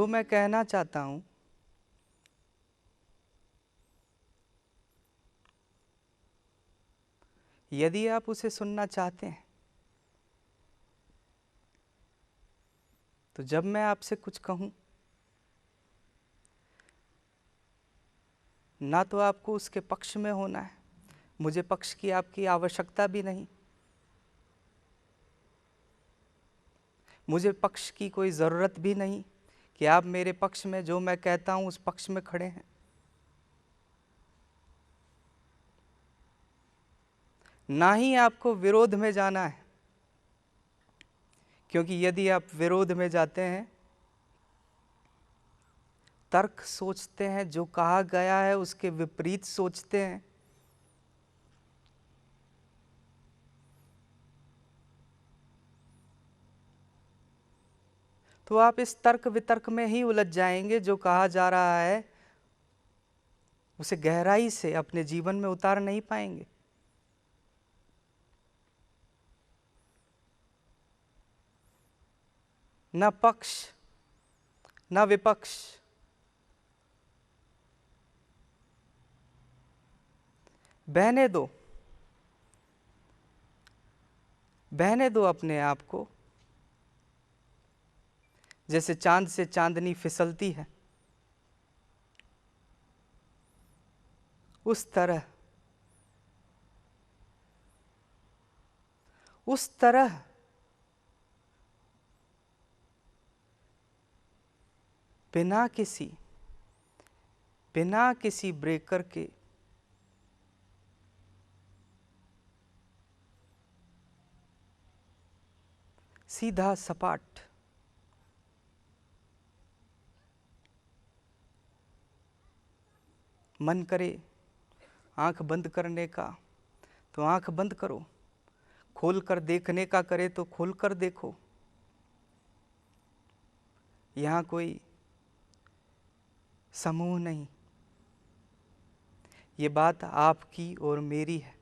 जो मैं कहना चाहता हूं यदि आप उसे सुनना चाहते हैं तो जब मैं आपसे कुछ कहूं ना तो आपको उसके पक्ष में होना है, मुझे पक्ष की आपकी आवश्यकता भी नहीं, मुझे पक्ष की कोई ज़रूरत भी नहीं कि आप मेरे पक्ष में जो मैं कहता हूं उस पक्ष में खड़े हैं। ना ही आपको विरोध में जाना है, क्योंकि यदि आप विरोध में जाते हैं, तर्क सोचते हैं, जो कहा गया है उसके विपरीत सोचते हैं, तो आप इस तर्क वितर्क में ही उलझ जाएंगे। जो कहा जा रहा है उसे गहराई से अपने जीवन में उतार नहीं पाएंगे। न पक्ष न विपक्ष, बहने दो, बहने दो अपने आप को, जैसे चांद से चांदनी फिसलती है उस तरह बिना किसी ब्रेकर के सीधा सपाट मन करे आंख बंद करने का तो आंख बंद करो, खोल कर देखने का करे तो खोल कर देखो। यहां कोई समूह नहीं, ये बात आपकी और मेरी है।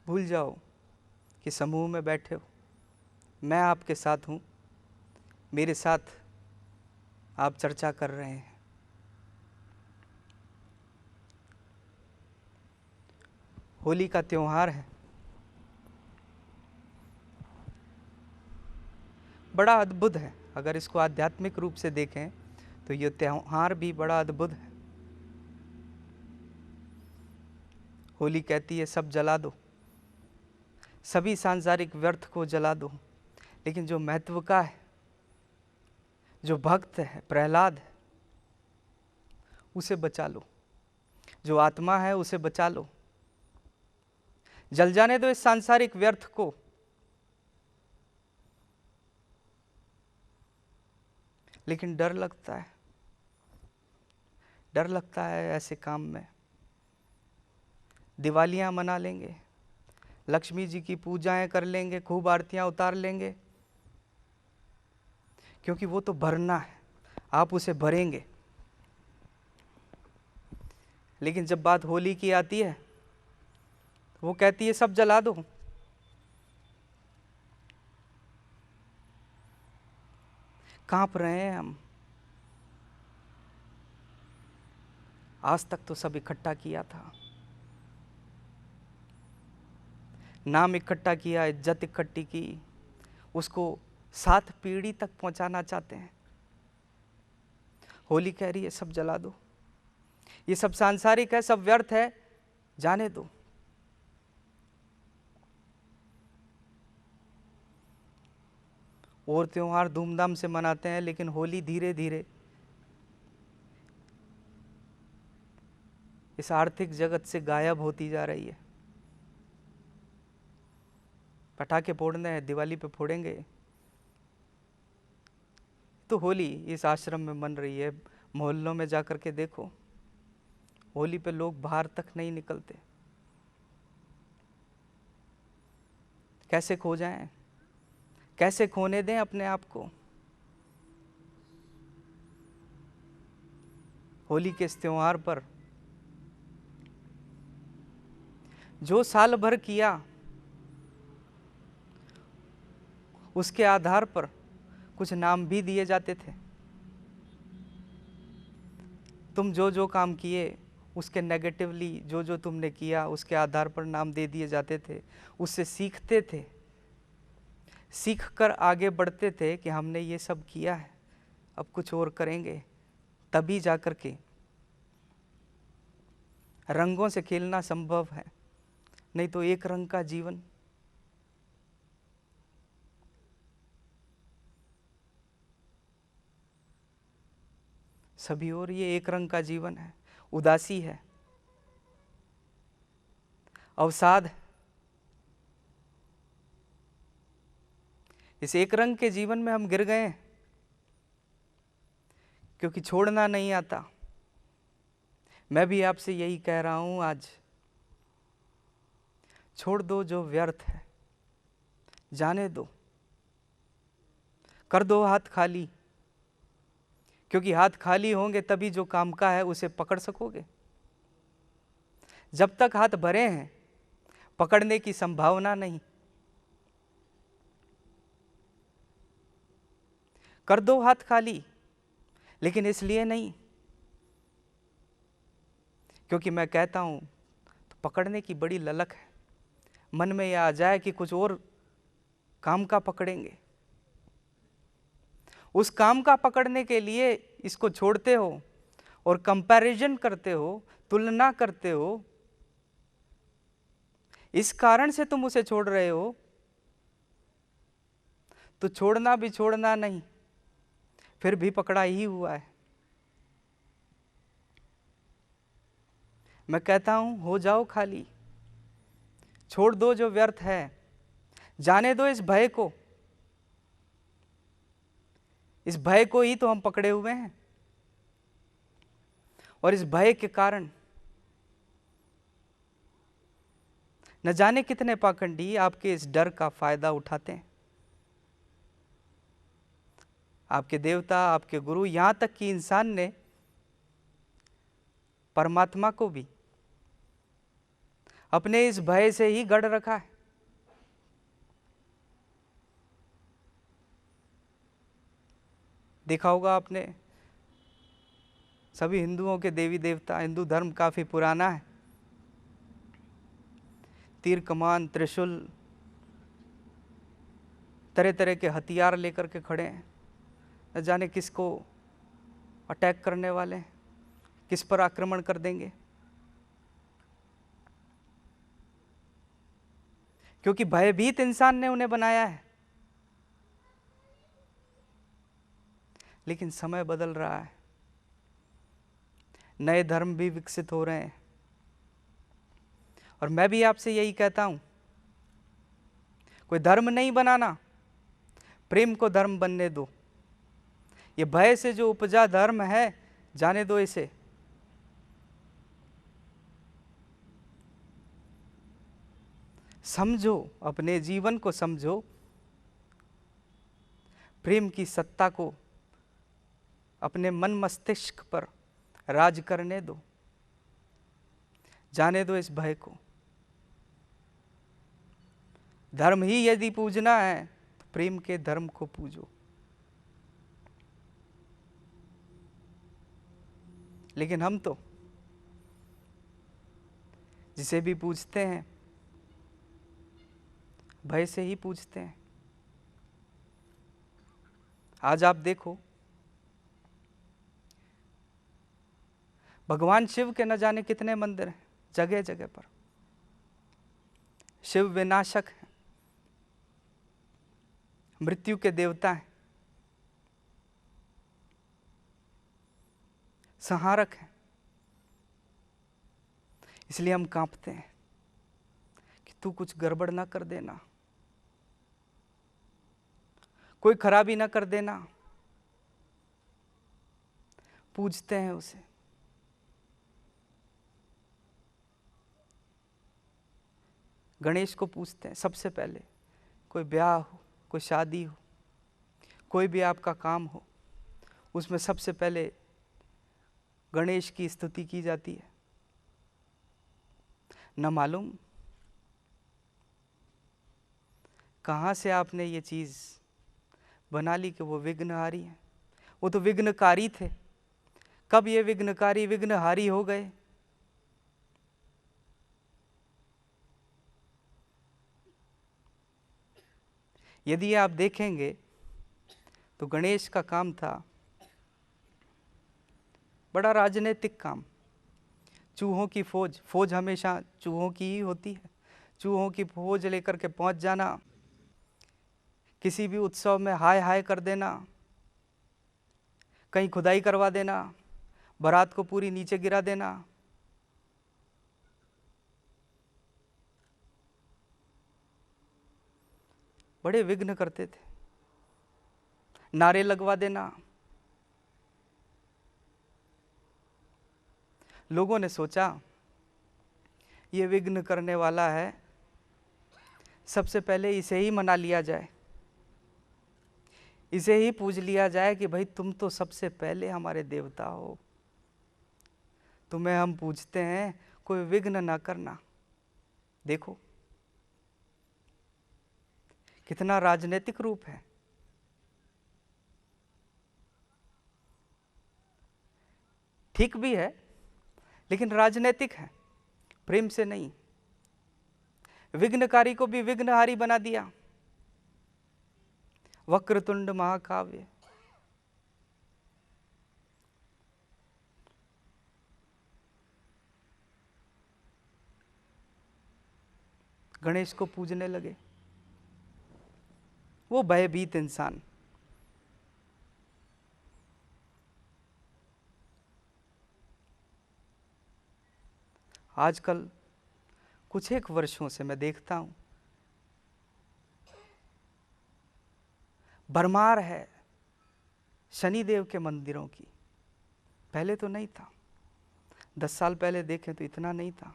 भूल जाओ कि समूह में बैठे हो, मैं आपके साथ हूं, मेरे साथ आप चर्चा कर रहे हैं। होली का त्योहार है, बड़ा अद्भुत है। अगर इसको आध्यात्मिक रूप से देखें तो ये त्योहार भी बड़ा अद्भुत है। होली कहती है सब जला दो, सभी सांसारिक व्यर्थ को जला दो, लेकिन जो महत्व का है, जो भक्त है, प्रहलाद है, उसे बचा लो, जो आत्मा है उसे बचा लो। जल जाने दो इस सांसारिक व्यर्थ को, लेकिन डर लगता है ऐसे काम में। दिवालियां मना लेंगे, लक्ष्मी जी की पूजाएं कर लेंगे, खूब आरतियां उतार लेंगे, क्योंकि वो तो भरना है, आप उसे भरेंगे। लेकिन जब बात होली की आती है वो कहती है सब जला दो। कांप रहे हैं हम। आज तक तो सब इकट्ठा किया था, नाम इकट्ठा किया, इज्जत इकट्ठी की, उसको 7 पीढ़ी तक पहुंचाना चाहते हैं। होली कह रही है सब जला दो, ये सब सांसारिक है, सब व्यर्थ है, जाने दो। और त्योहार धूमधाम से मनाते हैं, लेकिन होली धीरे धीरे इस आर्थिक जगत से गायब होती जा रही है। पटाखे फोड़ने हैं, दिवाली पे फोड़ेंगे, तो होली इस आश्रम में मन रही है। मोहल्लों में जाकर के देखो, होली पे लोग बाहर तक नहीं निकलते। कैसे खो जाएं, कैसे खोने दें अपने आप को। होली के इस त्योहार पर जो साल भर किया उसके आधार पर कुछ नाम भी दिए जाते थे। तुम जो जो काम किए उसके नेगेटिवली जो जो तुमने किया उसके आधार पर नाम दे दिए जाते थे। उससे सीखते थे, सीख कर आगे बढ़ते थे कि हमने ये सब किया है, अब कुछ और करेंगे, तभी जाकर के रंगों से खेलना संभव है। नहीं तो एक रंग का जीवन, सभी और ये एक रंग का जीवन है, उदासी है, अवसाद। इस एक रंग के जीवन में हम गिर गए हैं क्योंकि छोड़ना नहीं आता। मैं भी आपसे यही कह रहा हूं आज, छोड़ दो जो व्यर्थ है, जाने दो, कर दो हाथ खाली, क्योंकि हाथ खाली होंगे तभी जो काम का है उसे पकड़ सकोगे। जब तक हाथ भरे हैं पकड़ने की संभावना नहीं। कर दो हाथ खाली, लेकिन इसलिए नहीं क्योंकि मैं कहता हूं तो पकड़ने की बड़ी ललक है, मन में यह आ जाए कि कुछ और काम का पकड़ेंगे। उस काम का पकड़ने के लिए इसको छोड़ते हो और कंपैरिजन करते हो, तुलना करते हो। इस कारण से तुम उसे छोड़ रहे हो, तो छोड़ना भी छोड़ना नहीं, फिर भी पकड़ा ही हुआ है। मैं कहता हूं हो जाओ खाली, छोड़ दो जो व्यर्थ है, जाने दो इस भय को। इस भय को ही तो हम पकड़े हुए हैं, और इस भय के कारण न जाने कितने पाखंडी आपके इस डर का फायदा उठाते हैं। आपके देवता, आपके गुरु, यहां तक कि इंसान ने परमात्मा को भी अपने इस भय से ही गढ़ रखा है। देखा होगा आपने, सभी हिंदुओं के देवी देवता, हिंदू धर्म काफी पुराना है, तीर कमान त्रिशूल तरह तरह के हथियार लेकर के खड़े हैं, न जाने किसको अटैक करने वाले हैं, किस पर आक्रमण कर देंगे। क्योंकि भयभीत इंसान ने उन्हें बनाया है। लेकिन समय बदल रहा है, नए धर्म भी विकसित हो रहे हैं, और मैं भी आपसे यही कहता हूं, कोई धर्म नहीं बनाना, प्रेम को धर्म बनने दो। ये भय से जो उपजा धर्म है, जाने दो इसे। समझो, अपने जीवन को समझो, प्रेम की सत्ता को अपने मन मस्तिष्क पर राज करने दो, जाने दो इस भय को। धर्म ही यदि पूजना है तो प्रेम के धर्म को पूजो। लेकिन हम तो जिसे भी पूजते हैं भय से ही पूजते हैं। आज आप देखो, भगवान शिव के न जाने कितने मंदिर हैं जगह जगह पर। शिव विनाशक है, मृत्यु के देवता हैं, संहारक हैं। इसलिए हम कांपते हैं कि तू कुछ गड़बड़ ना कर देना, कोई खराबी ना कर देना। पूजते हैं उसे। गणेश को पूजते हैं सबसे पहले। कोई ब्याह हो, कोई शादी हो, कोई भी आपका काम हो, उसमें सबसे पहले गणेश की स्तुति की जाती है। न मालूम कहाँ से आपने ये चीज़ बना ली कि वो विघ्नहारी हैं। वो तो विघ्नकारी थे, कब ये विघ्नकारी विघ्नहारी हो गए? यदि आप देखेंगे तो गणेश का काम था बड़ा राजनीतिक काम। चूहों की फौज, फौज हमेशा चूहों की ही होती है। चूहों की फौज लेकर के पहुंच जाना, किसी भी उत्सव में हाय हाय कर देना, कहीं खुदाई करवा देना, बारात को पूरी नीचे गिरा देना। बड़े विघ्न करते थे, नारे लगवा देना। लोगों ने सोचा ये विघ्न करने वाला है, सबसे पहले इसे ही मना लिया जाए, इसे ही पूज लिया जाए कि भाई तुम तो सबसे पहले हमारे देवता हो, तुम्हें हम पूजते हैं, कोई विघ्न ना करना। देखो कितना राजनीतिक रूप है। ठीक भी है लेकिन राजनीतिक है, प्रेम से नहीं। विघ्नकारी को भी विघ्नहारी बना दिया। वक्रतुंड महाकाव्य, गणेश को पूजने लगे। वो भयभीत इंसान, आजकल कुछ एक वर्षों से मैं देखता हूं भरमार है शनिदेव के मंदिरों की। पहले तो नहीं था, 10 साल पहले देखें तो इतना नहीं था।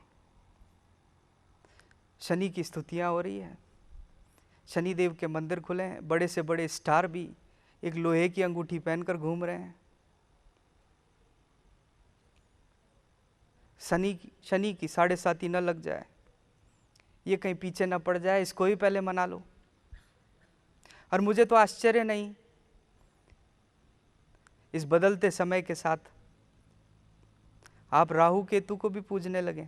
शनि की स्तुतियां हो रही है, शनिदेव के मंदिर खुले हैं, बड़े से बड़े स्टार भी एक लोहे की अंगूठी पहनकर घूम रहे हैं। शनि की 7.5 न लग जाए, ये कहीं पीछे न पड़ जाए, इसको ही पहले मना लो। और मुझे तो आश्चर्य नहीं, इस बदलते समय के साथ आप राहु केतु को भी पूजने लगे।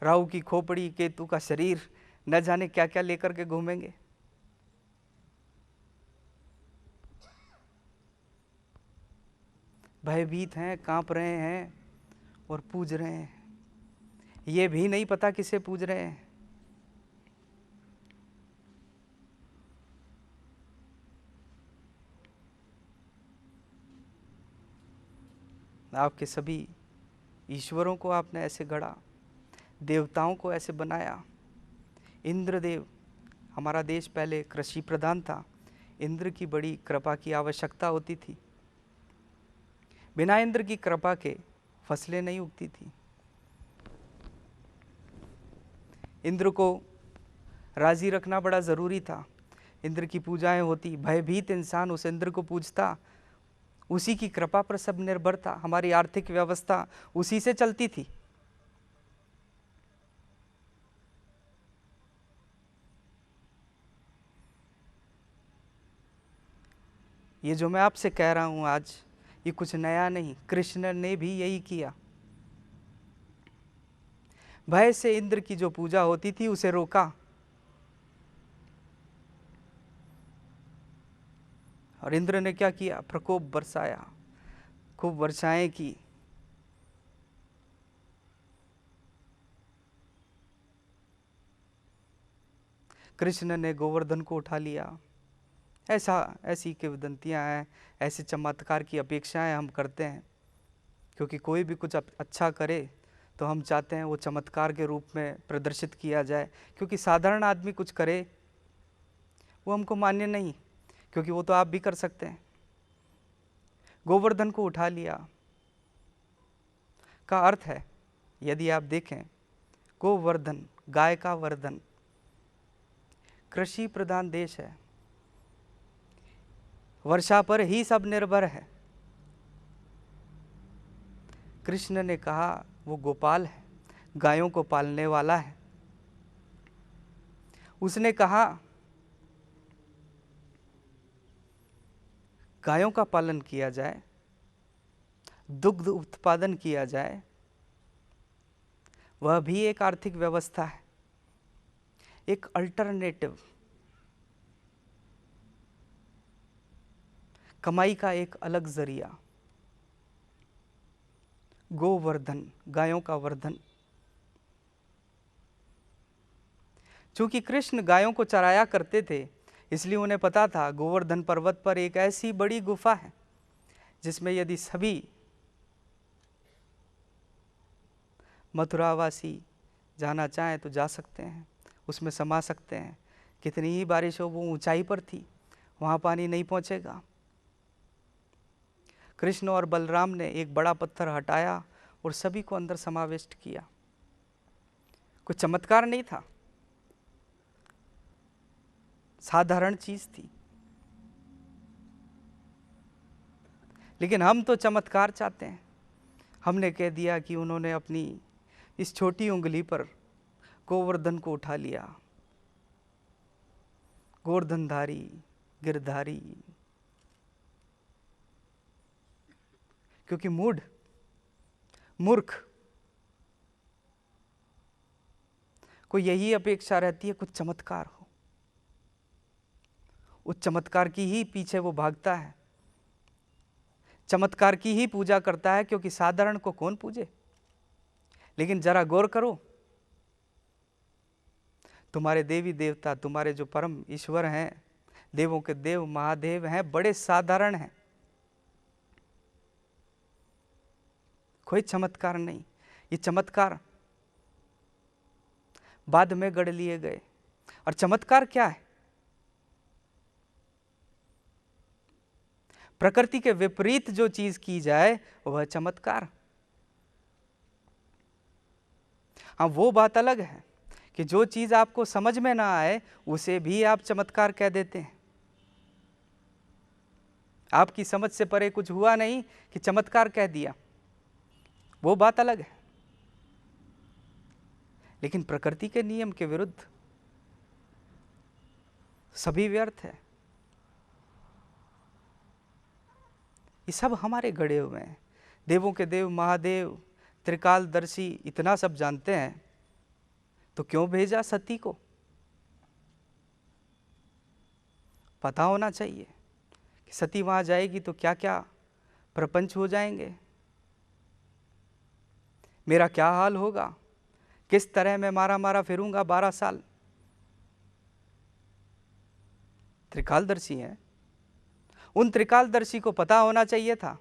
राहु की खोपड़ी, केतु का शरीर, न जाने क्या क्या लेकर के घूमेंगे। भयभीत हैं, कांप रहे हैं और पूज रहे हैं, ये भी नहीं पता किसे पूज रहे हैं। आपके सभी ईश्वरों को आपने ऐसे गढ़ा, देवताओं को ऐसे बनाया। इंद्रदेव, हमारा देश पहले कृषि प्रधान था, इंद्र की बड़ी कृपा की आवश्यकता होती थी। बिना इंद्र की कृपा के फसलें नहीं उगती थी। इंद्र को राजी रखना बड़ा ज़रूरी था। इंद्र की पूजाएं होती, भयभीत इंसान उस इंद्र को पूजता, उसी की कृपा पर सब निर्भर था। हमारी आर्थिक व्यवस्था उसी से चलती थी। ये जो मैं आपसे कह रहा हूं आज, ये कुछ नया नहीं, कृष्ण ने भी यही किया। भय से इंद्र की जो पूजा होती थी उसे रोका, और इंद्र ने क्या किया? प्रकोप बरसाया, खूब वर्षाएं की। कृष्ण ने गोवर्धन को उठा लिया। ऐसी किंवदंतियां हैं, ऐसे चमत्कार की अपेक्षाएं हम करते हैं, क्योंकि कोई भी कुछ अच्छा करे तो हम चाहते हैं वो चमत्कार के रूप में प्रदर्शित किया जाए। क्योंकि साधारण आदमी कुछ करे वो हमको मान्य नहीं, क्योंकि वो तो आप भी कर सकते हैं। गोवर्धन को उठा लिया का अर्थ है, यदि आप देखें, गोवर्धन, गाय का वर्धन। कृषि प्रधान देश है, वर्षा पर ही सब निर्भर है। कृष्ण ने कहा वो गोपाल है, गायों को पालने वाला है। उसने कहा गायों का पालन किया जाए, दुग्ध उत्पादन किया जाए, वह भी एक आर्थिक व्यवस्था है, एक अल्टरनेटिव, कमाई का एक अलग जरिया। गोवर्धन, गायों का वर्धन। चूंकि कृष्ण गायों को चराया करते थे, इसलिए उन्हें पता था गोवर्धन पर्वत पर एक ऐसी बड़ी गुफा है जिसमें यदि सभी मथुरावासी जाना चाहें तो जा सकते हैं, उसमें समा सकते हैं। कितनी ही बारिश हो, वो ऊंचाई पर थी, वहाँ पानी नहीं पहुँचेगा। कृष्ण और बलराम ने एक बड़ा पत्थर हटाया और सभी को अंदर समाविष्ट किया। कोई चमत्कार नहीं था, साधारण चीज थी। लेकिन हम तो चमत्कार चाहते हैं। हमने कह दिया कि उन्होंने अपनी इस छोटी उंगली पर गोवर्धन को उठा लिया। गोवर्धनधारी, गिरधारी। क्योंकि मूर्ख को यही अपेक्षा रहती है, कुछ चमत्कार हो। उस चमत्कार की ही पीछे वो भागता है, चमत्कार की ही पूजा करता है, क्योंकि साधारण को कौन पूजे। लेकिन जरा गौर करो, तुम्हारे देवी देवता, तुम्हारे जो परम ईश्वर हैं, देवों के देव महादेव हैं, बड़े साधारण हैं। कोई चमत्कार नहीं। ये चमत्कार बाद में गढ़ लिए गए। और चमत्कार क्या है? प्रकृति के विपरीत जो चीज की जाए वह चमत्कार। हाँ, वो बात अलग है कि जो चीज आपको समझ में ना आए उसे भी आप चमत्कार कह देते हैं। आपकी समझ से परे कुछ हुआ नहीं कि चमत्कार कह दिया, वो बात अलग है। लेकिन प्रकृति के नियम के विरुद्ध सभी व्यर्थ है। ये सब हमारे गढ़े हुए हैं। देवों के देव महादेव, त्रिकालदर्शी, इतना सब जानते हैं तो क्यों भेजा सती को? पता होना चाहिए कि सती वहां जाएगी तो क्या क्या प्रपंच हो जाएंगे, मेरा क्या हाल होगा, किस तरह मैं मारा मारा फिरूंगा 12 साल। त्रिकालदर्शी हैं। उन त्रिकालदर्शी को पता होना चाहिए था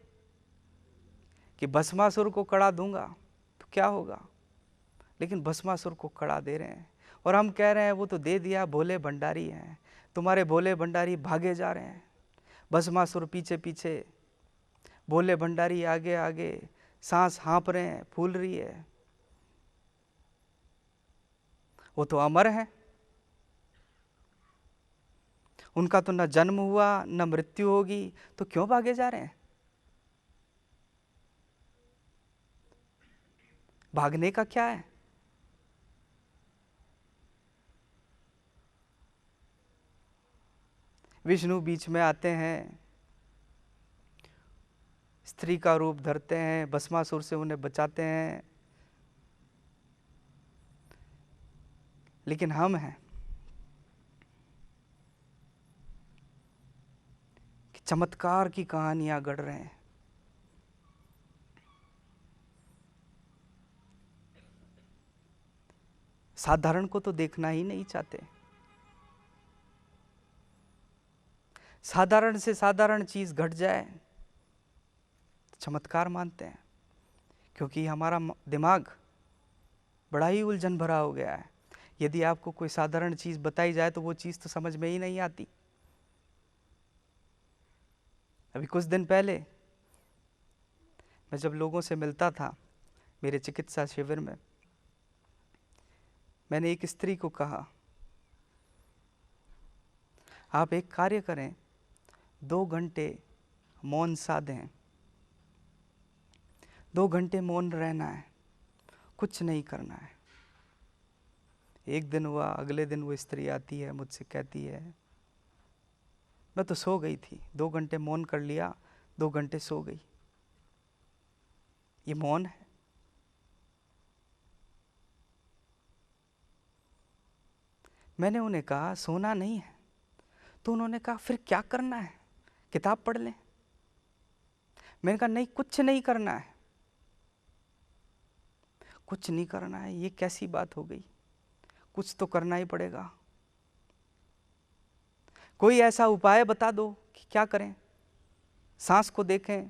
कि भस्मासुर को कड़ा दूंगा तो क्या होगा। लेकिन भस्मासुर को कड़ा दे रहे हैं और हम कह रहे हैं वो तो दे दिया, भोले भंडारी हैं। तुम्हारे भोले भंडारी भागे जा रहे हैं, भस्मासुर पीछे पीछे, भोले भंडारी आगे आगे, सांस हाँप रहे हैं, फूल रही है। वो तो अमर है, उनका तो न जन्म हुआ न मृत्यु होगी, तो क्यों भागे जा रहे हैं? भागने का क्या है? विष्णु बीच में आते हैं, स्त्री का रूप धरते हैं, भस्मासुर से उन्हें बचाते हैं। लेकिन हम हैं कि चमत्कार की कहानियां गढ़ रहे हैं। साधारण को तो देखना ही नहीं चाहते। साधारण से साधारण चीज घट जाए चमत्कार मानते हैं, क्योंकि हमारा दिमाग बड़ा ही उलझन भरा हो गया है। यदि आपको कोई साधारण चीज बताई जाए तो वो चीज तो समझ में ही नहीं आती। अभी कुछ दिन पहले मैं जब लोगों से मिलता था मेरे चिकित्सा शिविर में, मैंने एक स्त्री को कहा, आप एक कार्य करें, 2 घंटे मौन साधें, 2 घंटे मौन रहना है, कुछ नहीं करना है। एक दिन हुआ, अगले दिन वो स्त्री आती है, मुझसे कहती है मैं तो सो गई थी, 2 घंटे मौन कर लिया, 2 घंटे सो गई। ये मौन है? मैंने उन्हें कहा सोना नहीं है। तो उन्होंने कहा फिर क्या करना है, किताब पढ़ लें। मैंने कहा नहीं, कुछ नहीं करना है, कुछ नहीं करना है, ये कैसी बात हो गई, कुछ तो करना ही पड़ेगा। कोई ऐसा उपाय बता दो कि क्या करें। सांस को देखें,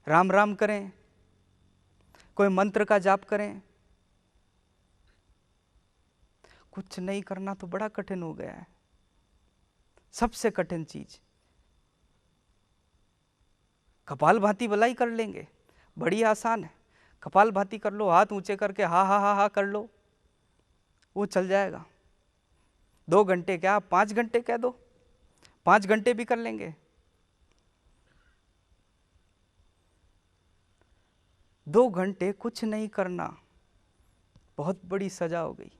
राम राम करें, कोई मंत्र का जाप करें। कुछ नहीं करना तो बड़ा कठिन हो गया है। सबसे कठिन चीज कपालभाति भलाई कर लेंगे, बड़ी आसान है। कपालभाति कर लो, हाथ ऊंचे करके हा हा हा हा कर लो, वो चल जाएगा। 2 घंटे क्या, 5 घंटे कह दो, 5 घंटे भी कर लेंगे। 2 घंटे कुछ नहीं करना बहुत बड़ी सजा हो गई।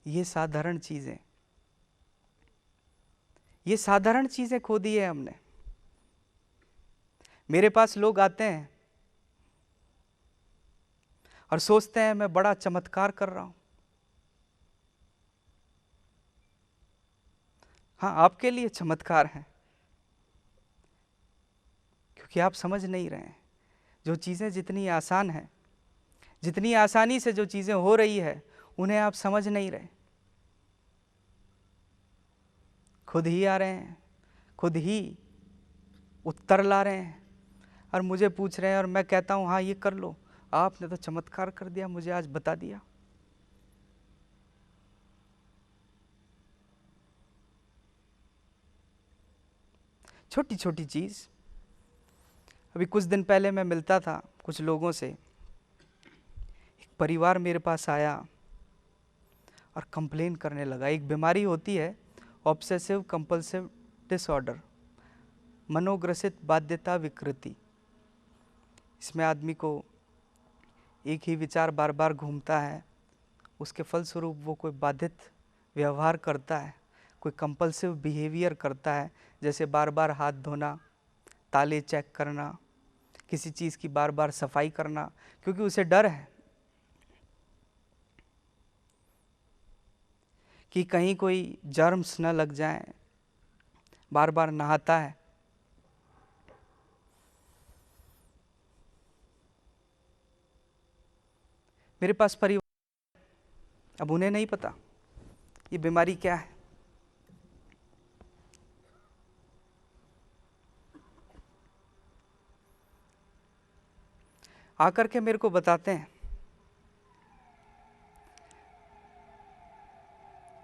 ये साधारण चीजें, ये साधारण चीजें खो दी है हमने। मेरे पास लोग आते हैं और सोचते हैं मैं बड़ा चमत्कार कर रहा हूं। हाँ, आपके लिए चमत्कार है, क्योंकि आप समझ नहीं रहे हैं। जो चीजें जितनी आसान है, जितनी आसानी से जो चीजें हो रही है, उन्हें आप समझ नहीं रहे। खुद ही आ रहे हैं, खुद ही उत्तर ला रहे हैं और मुझे पूछ रहे हैं, और मैं कहता हूं हाँ ये कर लो। आपने तो चमत्कार कर दिया, मुझे आज बता दिया। छोटी छोटी चीज। अभी कुछ दिन पहले मैं मिलता था कुछ लोगों से। एक परिवार मेरे पास आया और कंप्लेन करने लगा। एक बीमारी होती है ऑब्सेसिव कंपल्सिव डिसऑर्डर, मनोग्रसित बाध्यता विकृति। इसमें आदमी को एक ही विचार बार बार घूमता है, उसके फलस्वरूप वो कोई बाधित व्यवहार करता है, कोई कंपल्सिव बिहेवियर करता है, जैसे बार बार हाथ धोना, ताले चेक करना, किसी चीज़ की बार बार सफाई करना, क्योंकि उसे डर है कि कहीं कोई जर्म्स न लग जाएं। बार बार नहाता है। मेरे पास परिवार, अब उन्हें नहीं पता ये बीमारी क्या है। आकर के मेरे को बताते हैं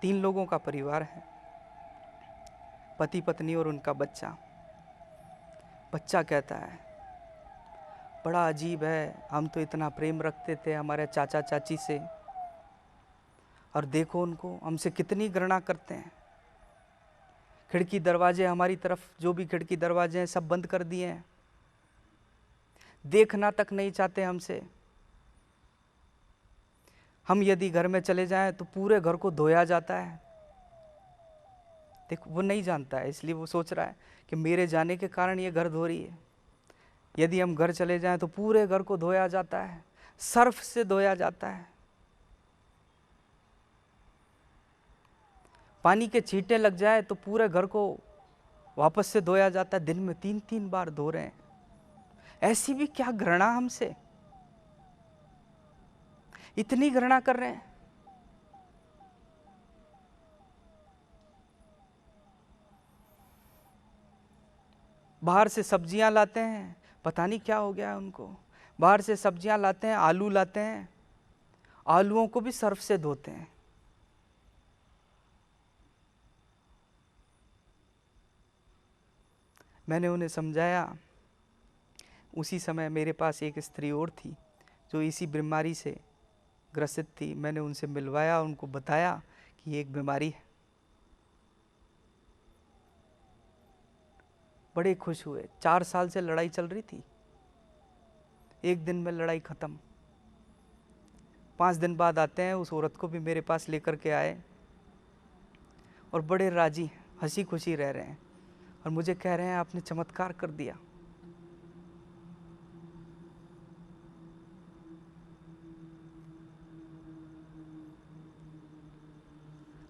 3 लोगों का परिवार है, पति पत्नी और उनका बच्चा। बच्चा कहता है बड़ा अजीब है, हम तो इतना प्रेम रखते थे हमारे चाचा चाची से, और देखो उनको हमसे कितनी घृणा करते हैं। खिड़की दरवाजे हमारी तरफ, जो भी खिड़की दरवाजे हैं सब बंद कर दिए हैं, देखना तक नहीं चाहते हमसे। हम यदि घर में चले जाएं तो पूरे घर को धोया जाता है। देखो वो नहीं जानता है, इसलिए वो सोच रहा है कि मेरे जाने के कारण ये घर धो रही है। यदि हम घर चले जाएं तो पूरे घर को धोया जाता है, सर्फ से धोया जाता है। पानी के छींटे लग जाए तो पूरे घर को वापस से धोया जाता है। दिन में 3-3 बार धो रहे हैं। ऐसी भी क्या घृणा हमसे, इतनी घृणा कर रहे हैं। बाहर से सब्जियां लाते हैं, पता नहीं क्या हो गया है उनको। बाहर से सब्जियां लाते हैं, आलू लाते हैं, आलूओं को भी सर्फ से धोते हैं। मैंने उन्हें समझाया। उसी समय मेरे पास एक स्त्री और थी जो इसी बीमारी से ग्रसित थी। मैंने उनसे मिलवाया, उनको बताया कि ये एक बीमारी है। बड़े खुश हुए। 4 साल से लड़ाई चल रही थी, एक दिन में लड़ाई खत्म। 5 दिन बाद आते हैं, उस औरत को भी मेरे पास लेकर के आए और बड़े राजी हंसी खुशी रह रहे हैं और मुझे कह रहे हैं आपने चमत्कार कर दिया।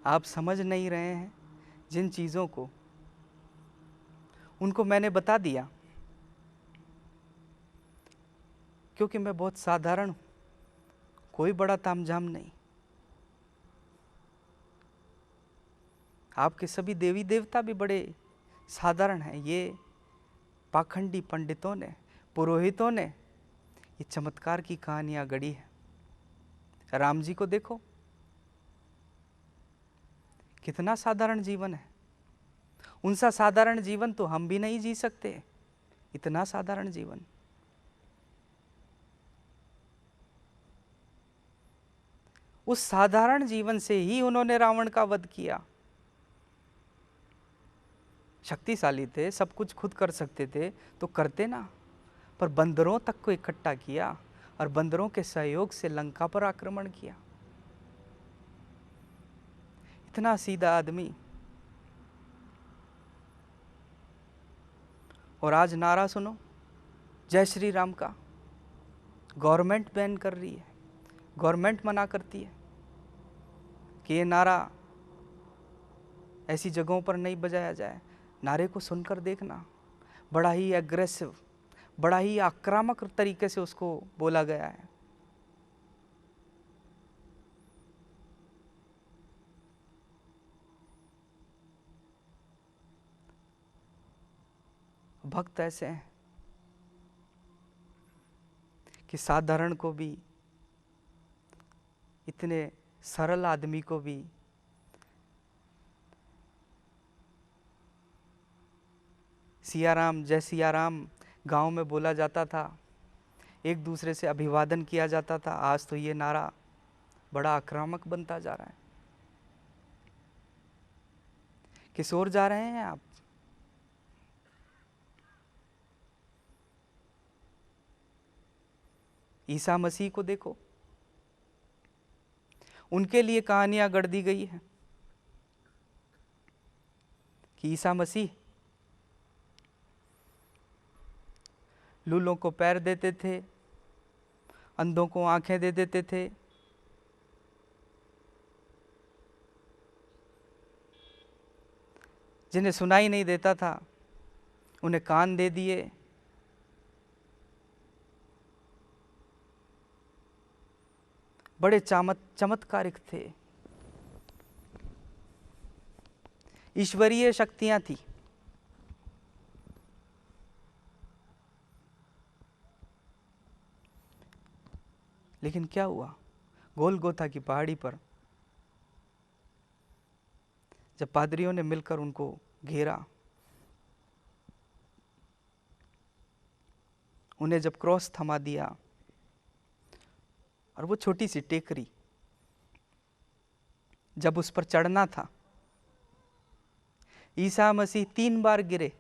आप समझ नहीं रहे हैं जिन चीज़ों को, उनको मैंने बता दिया क्योंकि मैं बहुत साधारण हूं, कोई बड़ा तामझाम नहीं। आपके सभी देवी देवता भी बड़े साधारण हैं। ये पाखंडी पंडितों ने, पुरोहितों ने ये चमत्कार की कहानियां गढ़ी है। राम जी को देखो, कितना साधारण जीवन है। उनसा साधारण जीवन तो हम भी नहीं जी सकते, इतना साधारण जीवन। उस साधारण जीवन से ही उन्होंने रावण का वध किया। शक्तिशाली थे, सब कुछ खुद कर सकते थे तो करते ना, पर बंदरों तक को इकट्ठा किया और बंदरों के सहयोग से लंका पर आक्रमण किया। इतना सीधा आदमी, और आज नारा सुनो जय श्री राम का। गवर्नमेंट बैन कर रही है, गवर्नमेंट मना करती है कि ये नारा ऐसी जगहों पर नहीं बजाया जाए। नारे को सुनकर देखना, बड़ा ही एग्रेसिव, बड़ा ही आक्रामक तरीके से उसको बोला गया है। भक्त ऐसे हैं कि साधारण को भी, इतने सरल आदमी को भी सियाराम जय सियाराम गांव में बोला जाता था, एक दूसरे से अभिवादन किया जाता था। आज तो ये नारा बड़ा आक्रामक बनता जा रहा है। किस ओर जा रहे हैं आप? ईसा मसीह को देखो, उनके लिए कहानियां गढ़ दी गई है कि ईसा मसीह लूलों को पैर देते थे, अंधों को आंखें दे देते थे, जिन्हें सुनाई नहीं देता था उन्हें कान दे दिए। बड़े चमत्कारिक थे, ईश्वरीय शक्तियां थी। लेकिन क्या हुआ? गोलगोथा की पहाड़ी पर जब पादरियों ने मिलकर उनको घेरा, उन्हें जब क्रॉस थमा दिया और वो छोटी सी टेकरी जब उस पर चढ़ना था, ईसा मसीह 3 बार गिरे।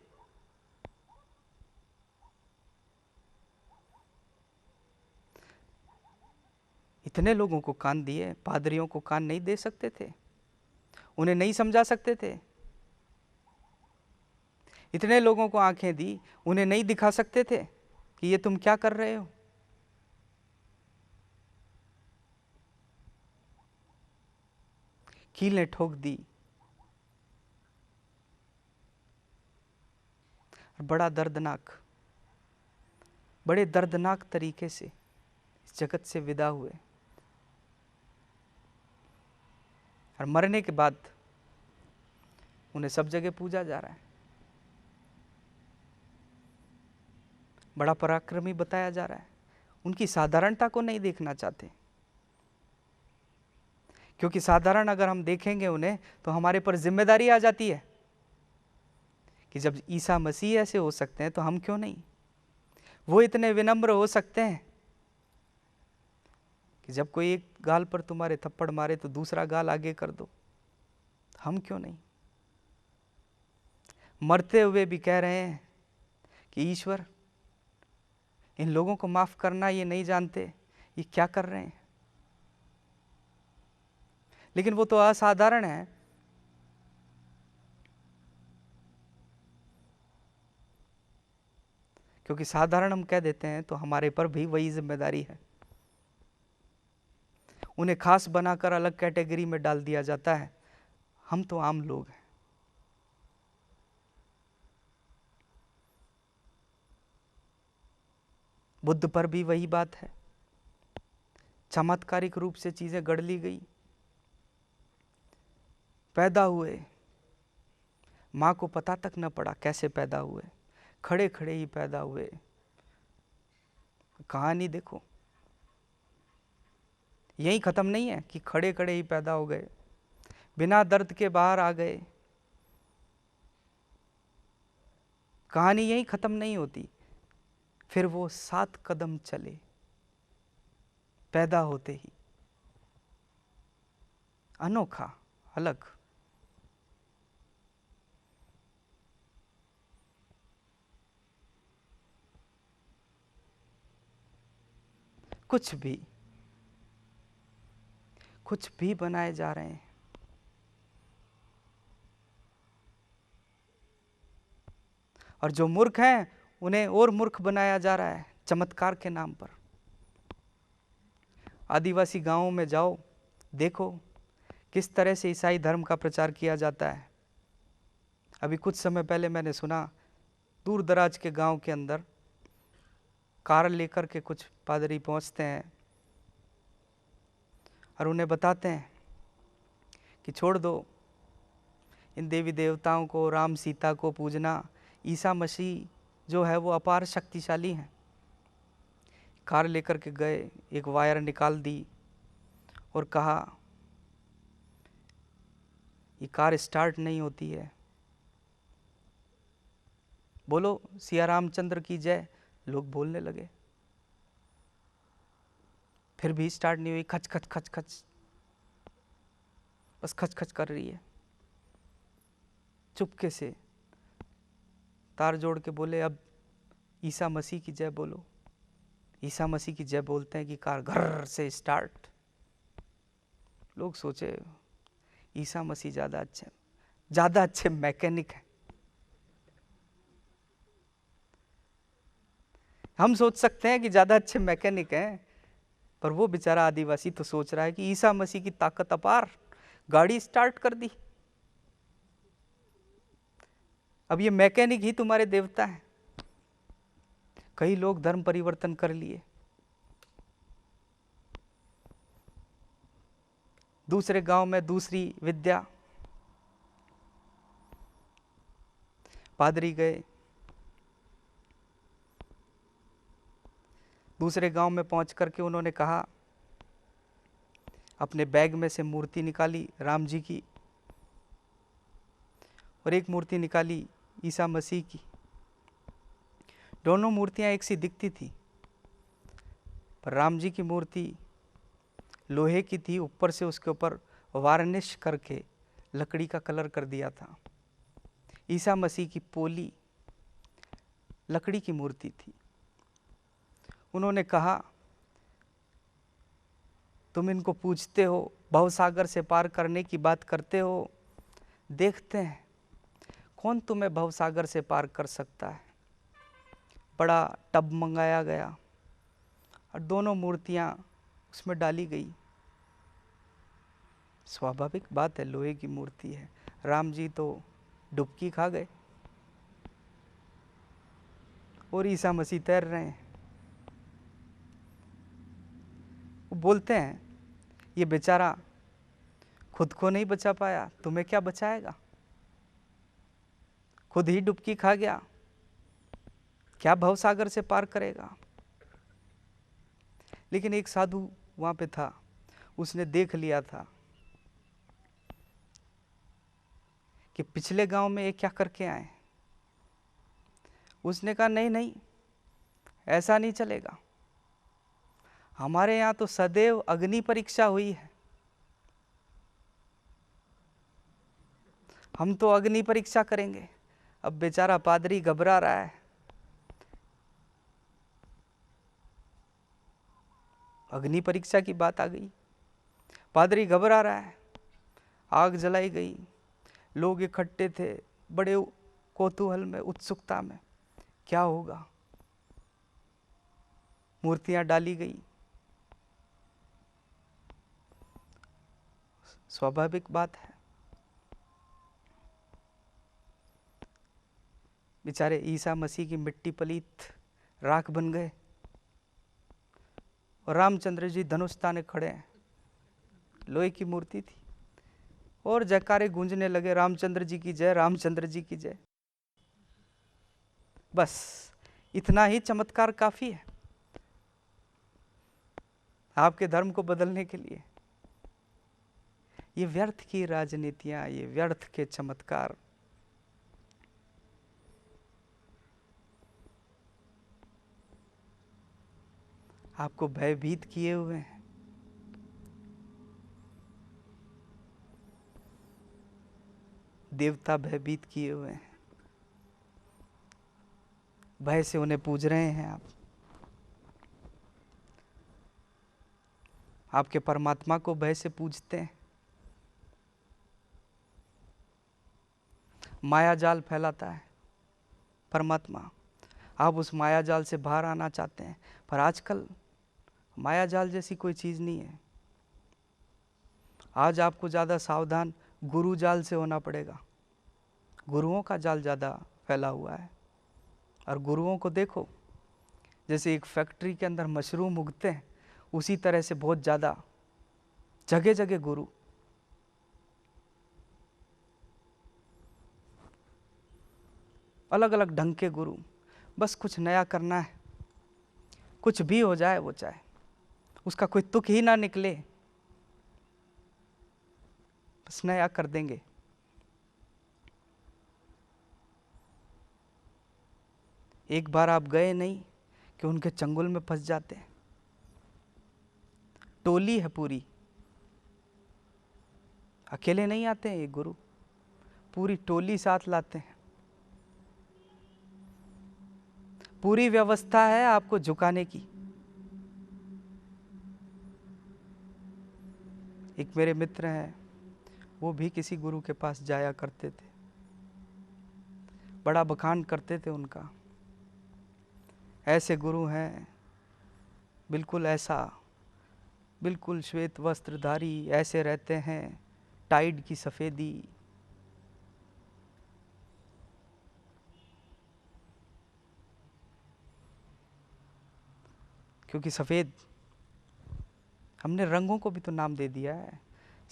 इतने लोगों को कान दिए, पादरियों को कान नहीं दे सकते थे? उन्हें नहीं समझा सकते थे? इतने लोगों को आंखें दी, उन्हें नहीं दिखा सकते थे कि ये तुम क्या कर रहे हो? कीलें ठोक दी और बड़े दर्दनाक तरीके से इस जगत से विदा हुए। और मरने के बाद उन्हें सब जगह पूजा जा रहा है, बड़ा पराक्रमी बताया जा रहा है। उनकी साधारणता को नहीं देखना चाहते, क्योंकि साधारण अगर हम देखेंगे उन्हें तो हमारे पर जिम्मेदारी आ जाती है कि जब ईसा मसीह ऐसे हो सकते हैं तो हम क्यों नहीं? वो इतने विनम्र हो सकते हैं कि जब कोई एक गाल पर तुम्हारे थप्पड़ मारे तो दूसरा गाल आगे कर दो, हम क्यों नहीं? मरते हुए भी कह रहे हैं कि ईश्वर इन लोगों को माफ करना ये नहीं जानते ये क्या कर रहे हैं। लेकिन वो तो असाधारण है। क्योंकि साधारण हम कह देते हैं तो हमारे पर भी वही जिम्मेदारी है। उन्हें खास बनाकर अलग कैटेगरी में डाल दिया जाता है। हम तो आम लोग हैं। बुद्ध पर भी वही बात है। चमत्कारिक रूप से चीजें गढ़ ली गई। पैदा हुए, मां को पता तक न पड़ा कैसे पैदा हुए, खड़े खड़े ही पैदा हुए। कहानी देखो, यही खत्म नहीं है कि खड़े खड़े ही पैदा हो गए, बिना दर्द के बाहर आ गए। कहानी यही खत्म नहीं होती। फिर वो 7 कदम चले पैदा होते ही। अनोखा, अलग। कुछ भी बनाए जा रहे हैं। और जो मूर्ख हैं उन्हें और मूर्ख बनाया जा रहा है चमत्कार के नाम पर। आदिवासी गांवों में जाओ, देखो किस तरह से ईसाई धर्म का प्रचार किया जाता है। अभी कुछ समय पहले मैंने सुना, दूर दराज के गांव के अंदर कार लेकर के कुछ पादरी पहुंचते हैं और उन्हें बताते हैं कि छोड़ दो इन देवी देवताओं को, राम सीता को पूजना। ईसा मसीह जो है वो अपार शक्तिशाली हैं। कार लेकर के गए, एक वायर निकाल दी और कहा ये कार स्टार्ट नहीं होती है, बोलो सिया रामचंद्र की जय। लोग बोलने लगे, फिर भी स्टार्ट नहीं हुई। खच खच खच खच, बस खच खच कर रही है। चुपके से तार जोड़ के बोले, अब ईसा मसीह की जय बोलो। ईसा मसीह की जय बोलते हैं कि कार घर से स्टार्ट। लोग सोचे ईसा मसीह ज़्यादा अच्छे मैकेनिक हैं। हम सोच सकते हैं कि ज़्यादा अच्छे मैकेनिक हैं, पर वो बेचारा आदिवासी तो सोच रहा है कि ईसा मसीह की ताकत अपार, गाड़ी स्टार्ट कर दी। अब ये मैकेनिक ही तुम्हारे देवता हैं। कई लोग धर्म परिवर्तन कर लिए, दूसरे गांव में दूसरी विद्या। पादरी गए, दूसरे गांव में पहुंच करके उन्होंने कहा, अपने बैग में से मूर्ति निकाली राम जी की और एक मूर्ति निकाली ईसा मसीह की। दोनों मूर्तियां एक सी दिखती थी, पर राम जी की मूर्ति लोहे की थी, ऊपर से उसके ऊपर वार्निश करके लकड़ी का कलर कर दिया था। ईसा मसीह की पोली लकड़ी की मूर्ति थी। उन्होंने कहा, तुम इनको पूछते हो, भवसागर से पार करने की बात करते हो, देखते हैं कौन तुम्हें भवसागर से पार कर सकता है। बड़ा टब मंगाया गया और दोनों मूर्तियां उसमें डाली गई। स्वाभाविक बात है, लोहे की मूर्ति है। राम जी तो डुबकी खा गए और ईसा मसीह तैर रहे हैं। वो बोलते हैं, ये बेचारा खुद को नहीं बचा पाया, तुम्हें क्या बचाएगा? खुद ही डुबकी खा गया, क्या भवसागर से पार करेगा? लेकिन एक साधु वहां पे था, उसने देख लिया था कि पिछले गांव में ये क्या करके आए। उसने कहा, नहीं नहीं, ऐसा नहीं चलेगा। हमारे यहाँ तो सदैव अग्नि परीक्षा हुई है, हम तो अग्नि परीक्षा करेंगे। अब बेचारा पादरी घबरा रहा है, अग्नि परीक्षा की बात आ गई। पादरी घबरा रहा है, आग जलाई गई, लोग इकट्ठे थे बड़े कौतूहल में, उत्सुकता में, क्या होगा। मूर्तियां डाली गई। स्वाभाविक बात है, बेचारे ईसा मसीह की मिट्टी पलीत राख बन गए और रामचंद्र जी धनुष ताने खड़े हैं। लोहे की मूर्ति थी और जयकारे गूंजने लगे, रामचंद्र जी की जय, रामचंद्र जी की जय। बस इतना ही चमत्कार काफी है आपके धर्म को बदलने के लिए। ये व्यर्थ की राजनीतियां, ये व्यर्थ के चमत्कार आपको भयभीत किए हुए हैं। देवता भयभीत किए हुए हैं, भय से उन्हें पूज रहे हैं आप। आपके परमात्मा को भय से पूजते हैं। माया जाल फैलाता है परमात्मा, आप उस माया जाल से बाहर आना चाहते हैं, पर आजकल माया जाल जैसी कोई चीज नहीं है। आज आपको ज्यादा सावधान गुरु जाल से होना पड़ेगा। गुरुओं का जाल ज्यादा फैला हुआ है और गुरुओं को देखो, जैसे एक फैक्ट्री के अंदर मशरूम उगते हैं, उसी तरह से बहुत ज्यादा जगह जगह गुरु। अलग अलग ढंग के गुरु, बस कुछ नया करना है, कुछ भी हो जाए वो चाहे, उसका कोई तुक ही ना निकले, बस नया कर देंगे। एक बार आप गए नहीं कि उनके चंगुल में फंस जाते हैं। टोली है पूरी, अकेले नहीं आते हैं ये गुरु, पूरी टोली साथ लाते हैं। पूरी व्यवस्था है आपको झुकाने की। एक मेरे मित्र हैं, वो भी किसी गुरु के पास जाया करते थे, बड़ा बखान करते थे उनका। ऐसे गुरु हैं, बिल्कुल ऐसा, बिल्कुल श्वेत वस्त्रधारी, ऐसे रहते हैं, टाइड की सफेदी। क्योंकि सफेद, हमने रंगों को भी तो नाम दे दिया है।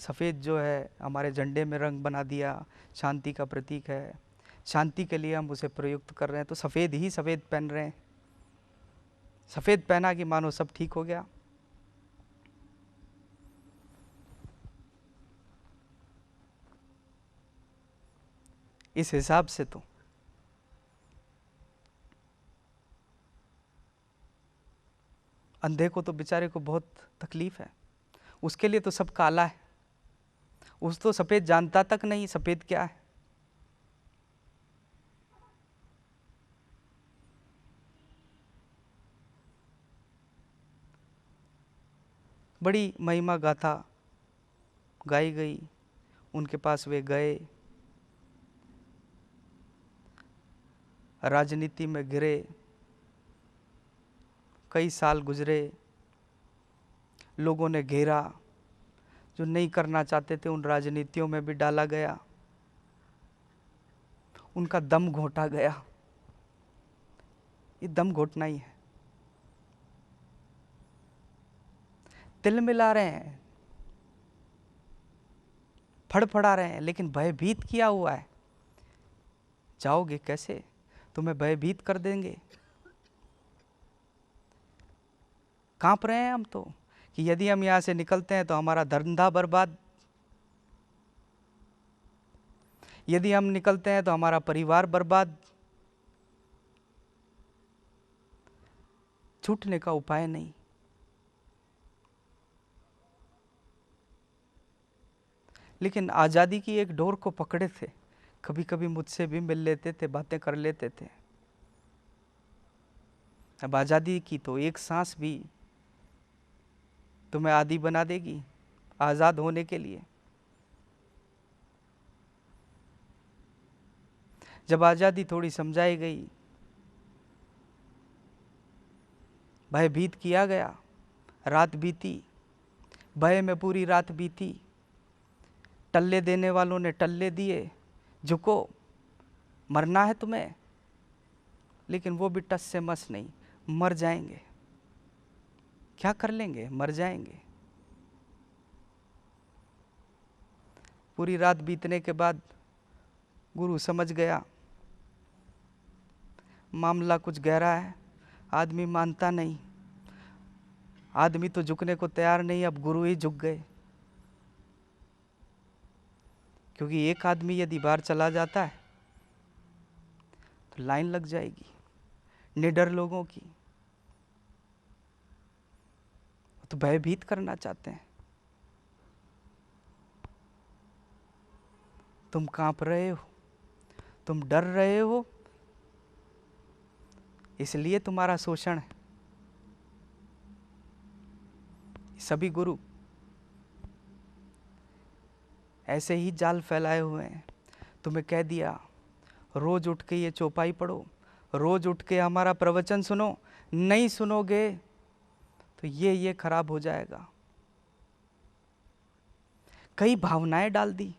सफेद जो है हमारे झंडे में रंग बना दिया, शांति का प्रतीक है, शांति के लिए हम उसे प्रयुक्त कर रहे हैं, तो सफेद ही सफेद पहन रहे हैं। सफेद पहना कि मानो सब ठीक हो गया। इस हिसाब से तो अंधे को तो बेचारे को बहुत तकलीफ है, उसके लिए तो सब काला है, उस तो सफेद जानता तक नहीं सफेद क्या है। बड़ी महिमा गाथा गाई गई, उनके पास वे गए, राजनीति में गिरे, कई साल गुजरे, लोगों ने घेरा, जो नहीं करना चाहते थे उन राजनीतियों में भी डाला गया, उनका दम घोटा गया। ये दम घोटना ही है। तिल मिला रहे हैं, फड़फड़ा रहे हैं, लेकिन भयभीत किया हुआ है। जाओगे कैसे, तुम्हें भयभीत कर देंगे। कांप रहे हैं हम तो कि यदि हम यहां से निकलते हैं तो हमारा धंधा बर्बाद, यदि हम निकलते हैं तो हमारा परिवार बर्बाद। छूटने का उपाय नहीं। लेकिन आज़ादी की एक डोर को पकड़े थे, कभी कभी मुझसे भी मिल लेते थे, बातें कर लेते थे। अब आज़ादी की तो एक सांस भी तुम्हें आदी बना देगी आज़ाद होने के लिए। जब आज़ादी थोड़ी समझाई गई, भयभीत किया गया, रात बीती, भय में पूरी रात बीती, टल्ले देने वालों ने टल्ले दिए, झुको मरना है तुम्हें, लेकिन वो भी टस से मस नहीं, मर जाएंगे। क्या कर लेंगे, मर जाएंगे। पूरी रात बीतने के बाद गुरु समझ गया मामला कुछ गहरा है। आदमी मानता नहीं, आदमी तो झुकने को तैयार नहीं, अब गुरु ही झुक गए। क्योंकि एक आदमी यदि बाहर चला जाता है तो लाइन लग जाएगी निडर लोगों की। तो भयभीत करना चाहते हैं। तुम कांप रहे हो, तुम डर रहे हो, इसलिए तुम्हारा शोषण है। सभी गुरु ऐसे ही जाल फैलाए हुए हैं। तुम्हें कह दिया रोज उठ के ये चौपाई पढ़ो, रोज उठ के हमारा प्रवचन सुनो, नहीं सुनोगे तो ये खराब हो जाएगा। कई भावनाएं डाल दी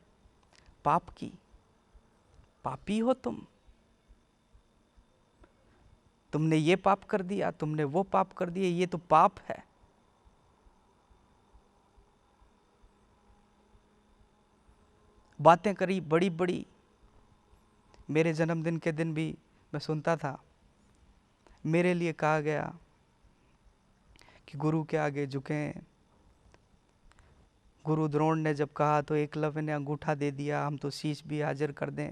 पाप की, पापी हो तुमने ये पाप कर दिया, तुमने वो पाप कर दिया, ये तो पाप है। बातें करी बड़ी बड़ी। मेरे जन्मदिन के दिन भी मैं सुनता था, मेरे लिए कहा गया कि गुरु के आगे झुकें। गुरु द्रोण ने जब कहा तो एकलव्य ने अंगूठा दे दिया, हम तो शीश भी हाजिर कर दें।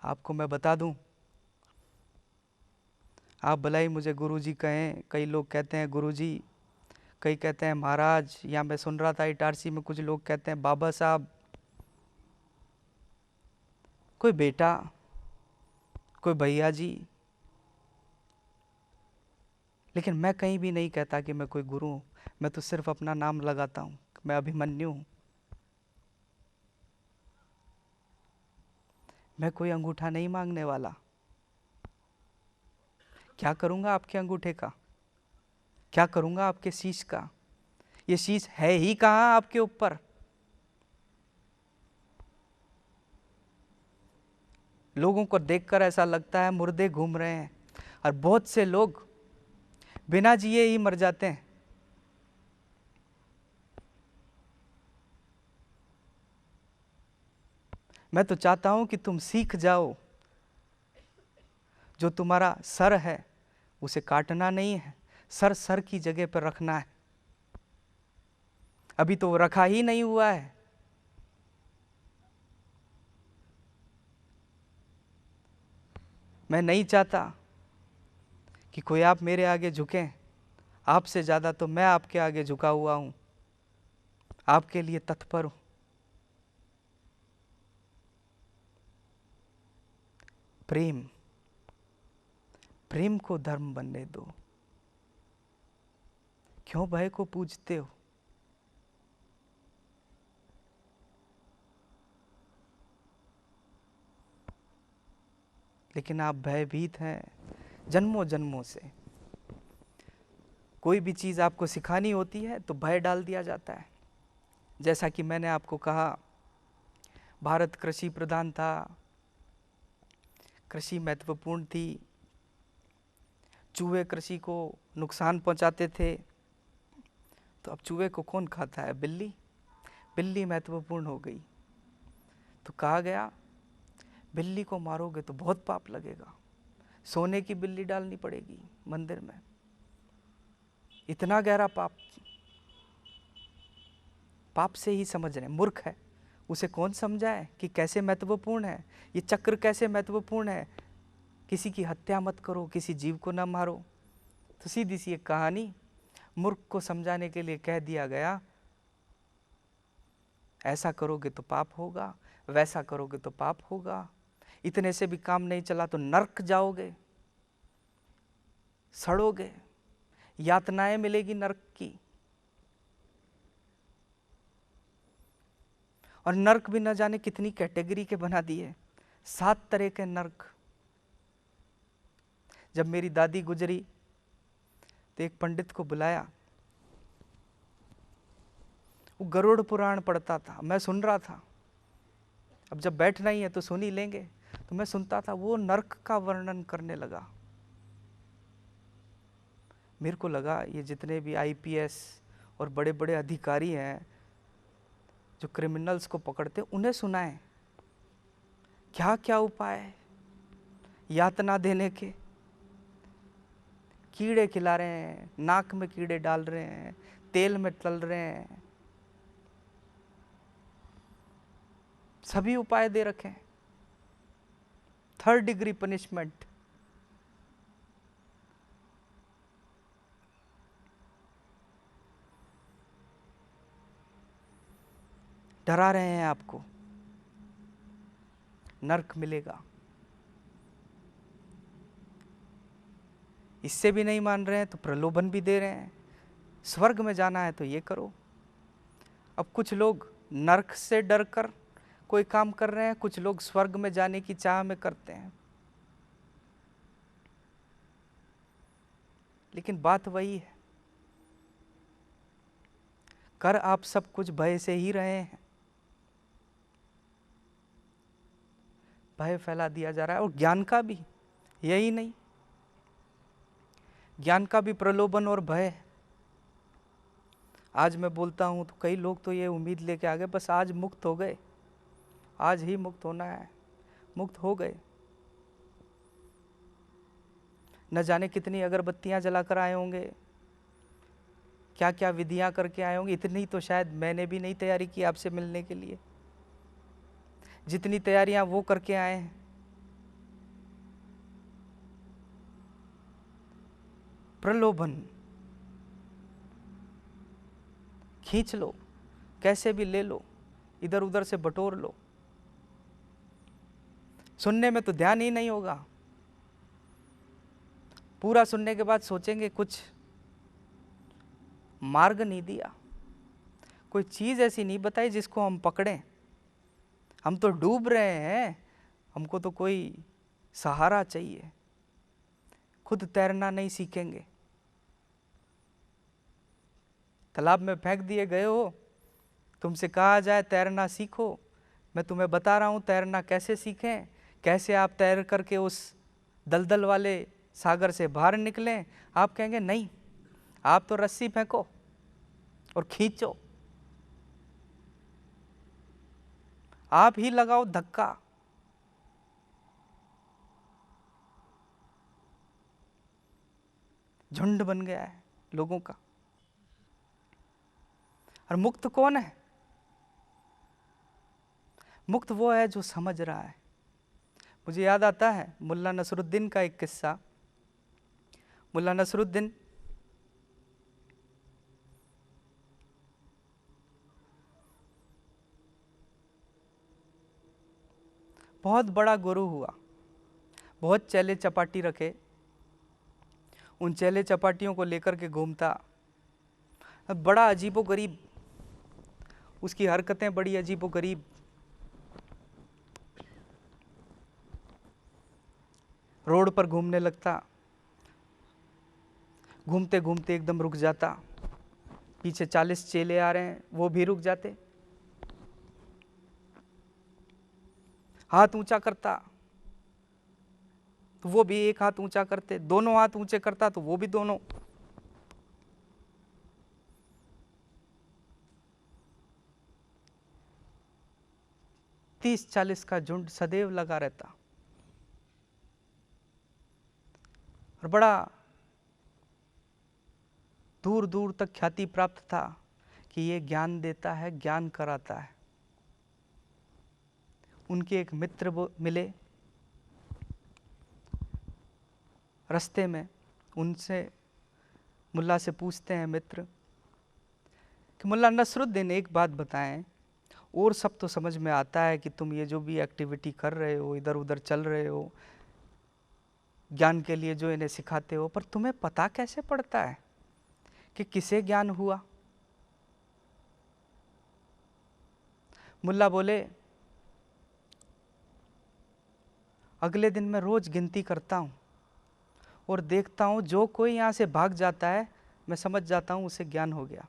आपको मैं बता दूं, आप भलाई मुझे गुरुजी कहें, कई लोग कहते हैं गुरुजी, कई कहते हैं महाराज, या मैं सुन रहा था इटारसी में कुछ लोग कहते हैं बाबा साहब, कोई बेटा, कोई भैया जी। लेकिन मैं कहीं भी नहीं कहता कि मैं कोई गुरु हूं। मैं तो सिर्फ अपना नाम लगाता हूं, मैं अभिमन्यु हूं। मैं कोई अंगूठा नहीं मांगने वाला। क्या करूंगा आपके अंगूठे का, क्या करूंगा आपके शीश का? ये शीश है ही कहां आपके ऊपर। लोगों को देखकर ऐसा लगता है मुर्दे घूम रहे हैं, और बहुत से लोग बिना जिए ही मर जाते हैं। मैं तो चाहता हूं कि तुम सीख जाओ, जो तुम्हारा सर है उसे काटना नहीं है, सर सर की जगह पर रखना है। अभी तो वो रखा ही नहीं हुआ है। मैं नहीं चाहता कि कोई आप मेरे आगे झुकें। आपसे ज्यादा तो मैं आपके आगे झुका हुआ हूं, आपके लिए तत्पर हूं। प्रेम, प्रेम को धर्म बनने दो। क्यों भय को पूजते हो? लेकिन आप भयभीत हैं जन्मों जन्मों से। कोई भी चीज आपको सिखानी होती है तो भय डाल दिया जाता है। जैसा कि मैंने आपको कहा, भारत कृषि प्रधान था, कृषि महत्वपूर्ण थी, चूहे कृषि को नुकसान पहुंचाते थे, तो अब चूहे को कौन खाता है? बिल्ली। बिल्ली महत्वपूर्ण हो गई तो कहा गया बिल्ली को मारोगे तो बहुत पाप लगेगा, सोने की बिल्ली डालनी पड़ेगी मंदिर में। इतना गहरा पाप, पाप से ही समझ रहे हैं, मूर्ख है। उसे कौन समझाए कि कैसे महत्वपूर्ण है, ये चक्र कैसे महत्वपूर्ण है। किसी की हत्या मत करो, किसी जीव को ना मारो। तो सीधी सी एक कहानी मूर्ख को समझाने के लिए कह दिया गया, ऐसा करोगे तो पाप होगा, वैसा करोगे तो पाप होगा, इतने से भी काम नहीं चला तो नरक जाओगे, सड़ोगे, यातनाएं मिलेगी नरक की। और नर्क भी न जाने कितनी कैटेगरी के बना दिए, 7 तरह के नर्क। जब मेरी दादी गुजरी तो एक पंडित को बुलाया, वो गरुड़ पुराण पढ़ता था, मैं सुन रहा था। अब जब बैठना ही है तो सुन ही लेंगे, तो मैं सुनता था। वो नर्क का वर्णन करने लगा। मेरे को लगा ये जितने भी आईपीएस और बड़े बड़े अधिकारी हैं जो क्रिमिनल्स को पकड़ते, उन्हें सुनाएं क्या क्या उपाय है यातना देने के। कीड़े खिला रहे हैं, नाक में कीड़े डाल रहे हैं, तेल में तल रहे हैं, सभी उपाय दे रखे हैं। 3rd degree punishment. डरा रहे हैं आपको, नर्क मिलेगा। इससे भी नहीं मान रहे हैं तो प्रलोभन भी दे रहे हैं, स्वर्ग में जाना है तो ये करो। अब कुछ लोग नर्क से डर कर कोई काम कर रहे हैं, कुछ लोग स्वर्ग में जाने की चाह में करते हैं। लेकिन बात वही है, कर आप सब कुछ भय से ही रहे हैं। भय फैला दिया जा रहा है। और ज्ञान का भी यही नहीं, ज्ञान का भी प्रलोभन और भय है। आज मैं बोलता हूं तो कई लोग तो ये उम्मीद लेके आ गए, बस आज मुक्त हो गए, आज ही मुक्त होना है, मुक्त हो गए। न जाने कितनी अगरबत्तियां जलाकर आए होंगे, क्या क्या विधियां करके आए होंगे। इतनी तो शायद मैंने भी नहीं तैयारी की आपसे मिलने के लिए, जितनी तैयारियां वो करके आए हैं। प्रलोभन खींच लो, कैसे भी ले लो, इधर उधर से बटोर लो। सुनने में तो ध्यान ही नहीं होगा, पूरा सुनने के बाद सोचेंगे कुछ मार्ग नहीं दिया, कोई चीज ऐसी नहीं बताई जिसको हम पकड़ें। हम तो डूब रहे हैं, हमको तो कोई सहारा चाहिए। खुद तैरना नहीं सीखेंगे, तालाब में फेंक दिए गए हो, तुमसे कहा जाए तैरना सीखो, मैं तुम्हें बता रहा हूं तैरना कैसे सीखें, कैसे आप तैर करके उस दलदल वाले सागर से बाहर निकलें। आप कहेंगे नहीं, आप तो रस्सी फेंको और खींचो, आप ही लगाओ धक्का। झुंड बन गया है लोगों का। और मुक्त कौन है? मुक्त वो है जो समझ रहा है। मुझे याद आता है मुल्ला नसरुद्दीन का एक किस्सा। मुल्ला नसरुद्दीन बहुत बड़ा गुरु हुआ, बहुत चेले चपाटी रखे, उन चेले चपाटियों को लेकर के घूमता। बड़ा अजीबोगरीब, उसकी हरकतें बड़ी अजीबोगरीब। रोड पर घूमने लगता, घूमते घूमते एकदम रुक जाता, पीछे 40 चेले आ रहे हैं, वो भी रुक जाते। हाथ ऊंचा करता तो वो भी एक हाथ ऊंचा करते, दोनों हाथ ऊंचे करता तो वो भी दोनों। तीस 40 का झुंड सदैव लगा रहता। और बड़ा दूर दूर तक ख्याति प्राप्त था कि ये ज्ञान देता है, ज्ञान कराता है। उनके एक मित्र वो मिले रास्ते में, उनसे मुल्ला से पूछते हैं मित्र कि मुल्ला नसरुद्दीन एक बात बताएं, और सब तो समझ में आता है कि तुम ये जो भी एक्टिविटी कर रहे हो, इधर उधर चल रहे हो, ज्ञान के लिए जो इन्हें सिखाते हो, पर तुम्हें पता कैसे पड़ता है कि किसे ज्ञान हुआ? मुल्ला बोले, अगले दिन मैं रोज गिनती करता हूँ और देखता हूँ जो कोई यहाँ से भाग जाता है मैं समझ जाता हूँ उसे ज्ञान हो गया।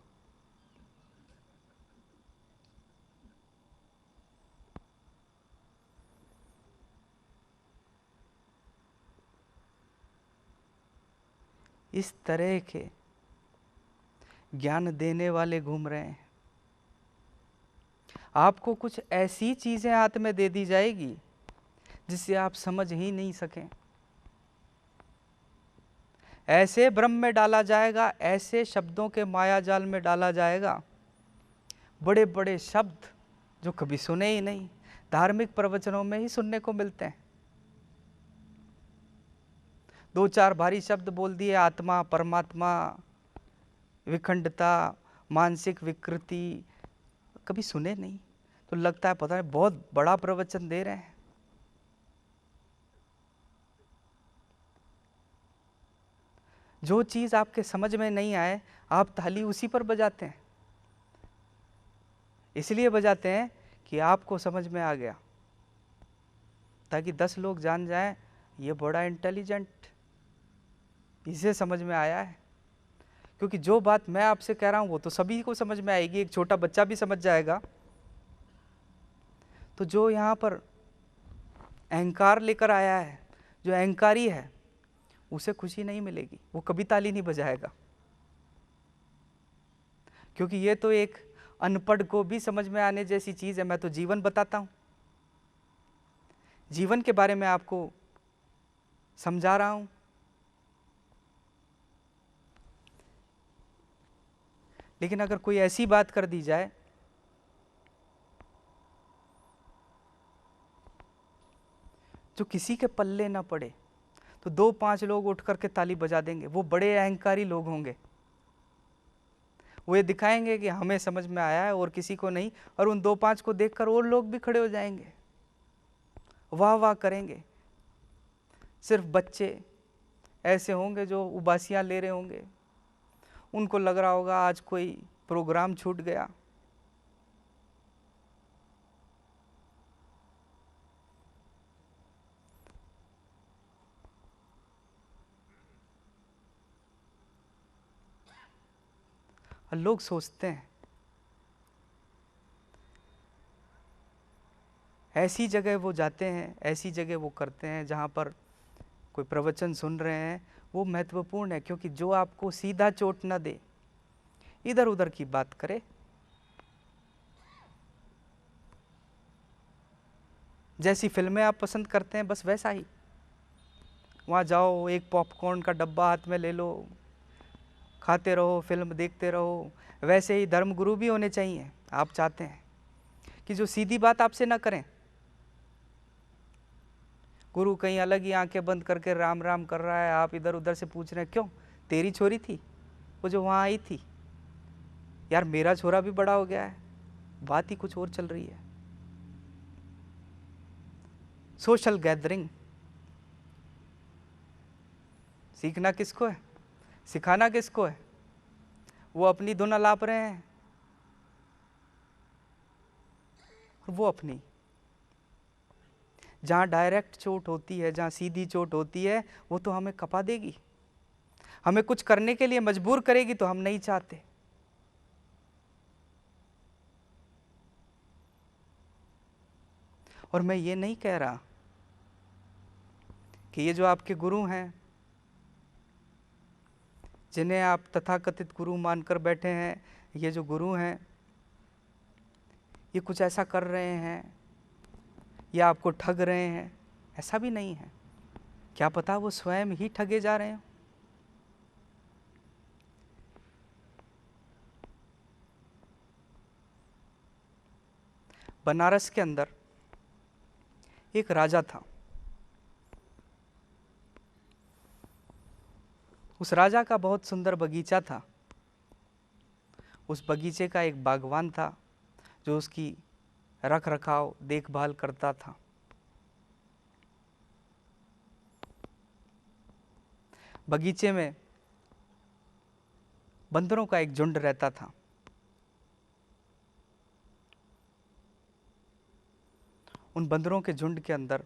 इस तरह के ज्ञान देने वाले घूम रहे हैं। आपको कुछ ऐसी चीजें हाथ में दे दी जाएगी जिसे आप समझ ही नहीं सकें। ऐसे भ्रम में डाला जाएगा, ऐसे शब्दों के माया जाल में डाला जाएगा, बड़े बड़े शब्द जो कभी सुने ही नहीं, धार्मिक प्रवचनों में ही सुनने को मिलते हैं। दो चार भारी शब्द बोल दिए, आत्मा, परमात्मा, विखंडता, मानसिक विकृति, कभी सुने नहीं, तो लगता है पता नहीं बहुत बड़ा प्रवचन दे रहे हैं। जो चीज आपके समझ में नहीं आए आप ताली उसी पर बजाते हैं। इसलिए बजाते हैं कि आपको समझ में आ गया, ताकि 10 लोग जान जाएं ये बड़ा इंटेलिजेंट, इसे समझ में आया है। क्योंकि जो बात मैं आपसे कह रहा हूं वो तो सभी को समझ में आएगी, एक छोटा बच्चा भी समझ जाएगा। तो जो यहाँ पर अहंकार लेकर आया है, जो अहंकारी है, उसे खुशी नहीं मिलेगी, वो कभी ताली नहीं बजाएगा। क्योंकि ये तो एक अनपढ़ को भी समझ में आने जैसी चीज है। मैं तो जीवन बताता हूं, जीवन के बारे में आपको समझा रहा हूं। लेकिन अगर कोई ऐसी बात कर दी जाए जो किसी के पल्ले ना पड़े, तो 2-5 लोग उठ करके ताली बजा देंगे। वो बड़े अहंकारी लोग होंगे, वो ये दिखाएंगे कि हमें समझ में आया है और किसी को नहीं, और उन 2-5 को देखकर और लोग भी खड़े हो जाएंगे, वाह वाह करेंगे। सिर्फ बच्चे ऐसे होंगे जो उबासियां ले रहे होंगे, उनको लग रहा होगा आज कोई प्रोग्राम छूट गया। और लोग सोचते हैं ऐसी जगह वो जाते हैं, ऐसी जगह वो करते हैं जहाँ पर कोई प्रवचन सुन रहे हैं, वो महत्वपूर्ण है। क्योंकि जो आपको सीधा चोट ना दे, इधर उधर की बात करे, जैसी फिल्में आप पसंद करते हैं बस वैसा ही, वहाँ जाओ, एक पॉपकॉर्न का डब्बा हाथ में ले लो, खाते रहो, फिल्म देखते रहो। वैसे ही धर्मगुरु भी होने चाहिए। आप चाहते हैं कि जो सीधी बात आपसे ना करें, गुरु कहीं अलग ही आंखें बंद करके राम राम कर रहा है, आप इधर उधर से पूछ रहे हैं क्यों, तेरी छोरी थी वो जो वहाँ आई थी, यार मेरा छोरा भी बड़ा हो गया है, बात ही कुछ और चल रही है। सोशल गैदरिंग, सीखना किसको है, सिखाना किसको है? वो अपनी धुन अलाप रहे हैं और वो अपनी। जहाँ डायरेक्ट चोट होती है, जहाँ सीधी चोट होती है, वो तो हमें कपा देगी, हमें कुछ करने के लिए मजबूर करेगी, तो हम नहीं चाहते। और मैं ये नहीं कह रहा कि ये जो आपके गुरु हैं, जिन्हें आप तथाकथित गुरु मानकर बैठे हैं, ये जो गुरु हैं ये कुछ ऐसा कर रहे हैं या आपको ठग रहे हैं, ऐसा भी नहीं है। क्या पता वो स्वयं ही ठगे जा रहे हो। बनारस के अंदर एक राजा था। उस राजा का बहुत सुंदर बगीचा था। उस बगीचे का एक बागवान था जो उसकी रख रखाव देखभाल करता था। बगीचे में बंदरों का एक झुंड रहता था। उन बंदरों के झुंड के अंदर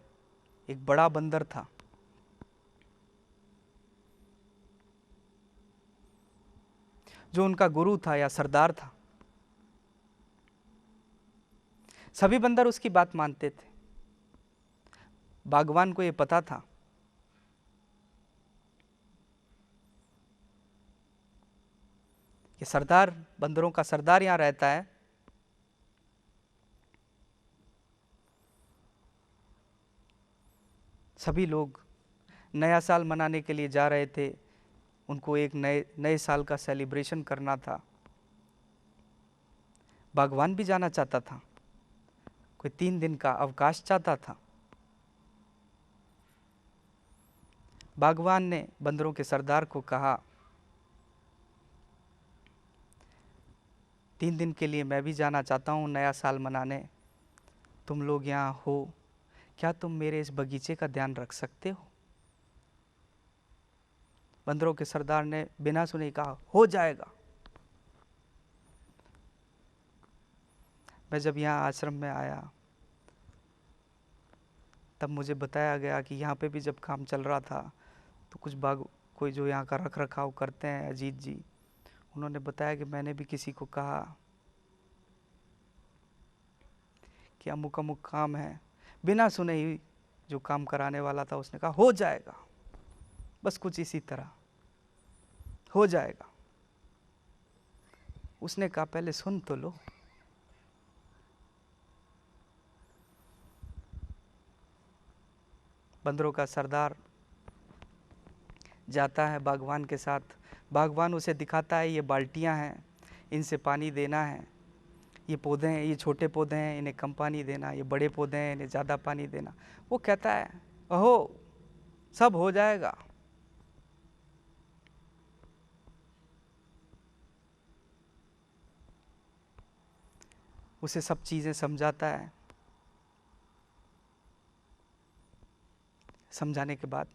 एक बड़ा बंदर था। जो उनका गुरु था या सरदार था। सभी बंदर उसकी बात मानते थे। बागवान को यह पता था कि सरदार, बंदरों का सरदार यहां रहता है। सभी लोग नया साल मनाने के लिए जा रहे थे। उनको एक नए साल का सेलिब्रेशन करना था। बागवान भी जाना चाहता था, कोई 3 दिन का अवकाश चाहता था। बागवान ने बंदरों के सरदार को कहा, 3 दिन के लिए मैं भी जाना चाहता हूँ नया साल मनाने। तुम लोग यहाँ हो, क्या तुम मेरे इस बगीचे का ध्यान रख सकते हो? बंदरों के सरदार ने बिना सुने कहा, हो जाएगा। मैं जब यहाँ आश्रम में आया तब मुझे बताया गया कि यहाँ पे भी जब काम चल रहा था तो कोई जो यहाँ का रख रखाव करते हैं, अजीत जी, उन्होंने बताया कि मैंने भी किसी को कहा कि अमुक अमुक काम है। बिना सुने ही जो काम कराने वाला था उसने कहा, हो जाएगा। बस कुछ इसी तरह, हो जाएगा। उसने कहा, पहले सुन तो लो। बंदरों का सरदार जाता है बागवान के साथ। बागवान उसे दिखाता है, ये बाल्टियां हैं, इनसे पानी देना है। ये पौधे हैं, ये छोटे पौधे हैं, इन्हें कम पानी देना। ये बड़े पौधे हैं, इन्हें ज़्यादा पानी देना। वो कहता है, ओहो, सब हो जाएगा। उसे सब चीज़ें समझाता है। समझाने के बाद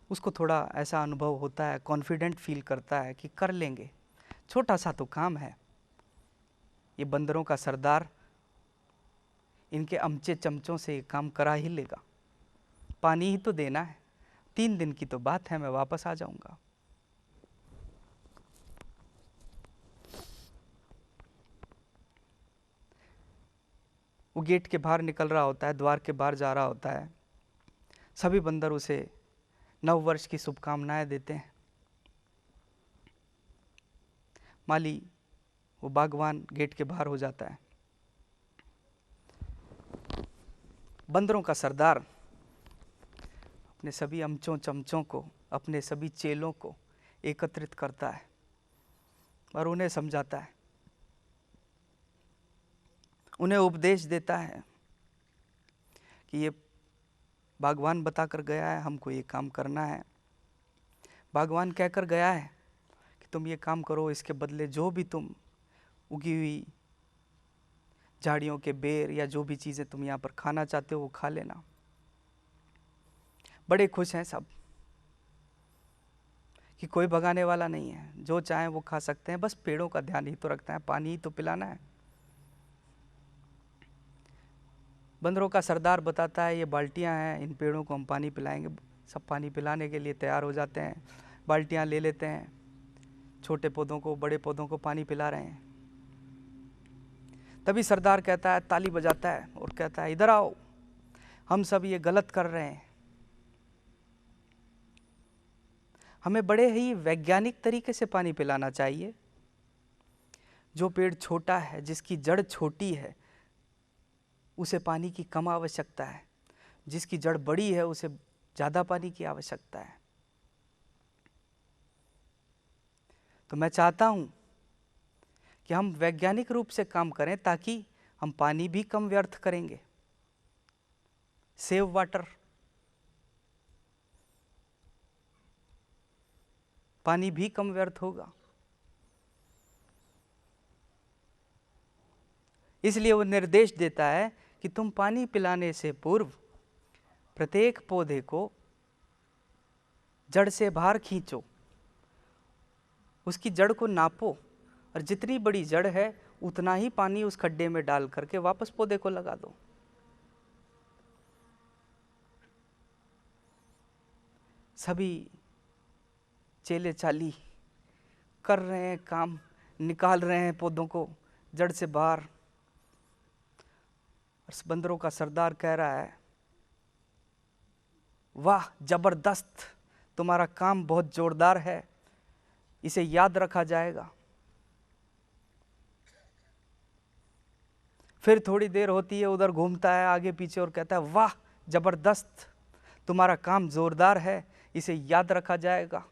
उसको थोड़ा ऐसा अनुभव होता है, कॉन्फिडेंट फील करता है कि कर लेंगे, छोटा सा तो काम है। ये बंदरों का सरदार इनके अमचे चमचों से ये काम करा ही लेगा। पानी ही तो देना है, 3 दिन की तो बात है, मैं वापस आ जाऊंगा। वो गेट के बाहर निकल रहा होता है, द्वार के बाहर जा रहा होता है। सभी बंदर उसे नव वर्ष की शुभकामनाएं देते हैं। माली, वो बागवान गेट के बाहर हो जाता है। बंदरों का सरदार अपने सभी अमचों चमचों को, अपने सभी चेलों को एकत्रित करता है और उन्हें समझाता है, उन्हें उपदेश देता है कि ये बागवान बताकर गया है, हमको ये काम करना है। बागवान कहकर गया है कि तुम ये काम करो, इसके बदले जो भी तुम उगी हुई झाड़ियों के बेर या जो भी चीज़ें तुम यहाँ पर खाना चाहते हो वो खा लेना। बड़े खुश हैं सब कि कोई भगाने वाला नहीं है, जो चाहे वो खा सकते हैं, बस पेड़ों का ध्यान ही तो रखना है, पानी ही तो पिलाना है। बंदरों का सरदार बताता है, ये बाल्टियां हैं, इन पेड़ों को हम पानी पिलाएंगे। सब पानी पिलाने के लिए तैयार हो जाते हैं, बाल्टियां ले लेते हैं, छोटे पौधों को, बड़े पौधों को पानी पिला रहे हैं। तभी सरदार कहता है, ताली बजाता है और कहता है, इधर आओ, हम सब ये गलत कर रहे हैं। हमें बड़े ही वैज्ञानिक तरीके से पानी पिलाना चाहिए। जो पेड़ छोटा है, जिसकी जड़ छोटी है, उसे पानी की कम आवश्यकता है। जिसकी जड़ बड़ी है, उसे ज़्यादा पानी की आवश्यकता है। तो मैं चाहता हूँ कि हम वैज्ञानिक रूप से काम करें ताकि हम पानी भी कम व्यर्थ करेंगे। सेव वाटर, पानी भी कम व्यर्थ होगा। इसलिए वो निर्देश देता है कि तुम पानी पिलाने से पूर्व प्रत्येक पौधे को जड़ से बाहर खींचो, उसकी जड़ को नापो और जितनी बड़ी जड़ है उतना ही पानी उस खड्डे में डाल करके वापस पौधे को लगा दो। सभी चेले चाली कर रहे हैं काम, निकाल रहे हैं पौधों को जड़ से बाहर। बंदरों का सरदार कह रहा है, वाह जबरदस्त, तुम्हारा काम बहुत जोरदार है, इसे याद रखा जाएगा। फिर थोड़ी देर होती है, उधर घूमता है आगे पीछे और कहता है, वाह जबरदस्त, तुम्हारा काम जोरदार है, इसे याद रखा जाएगा।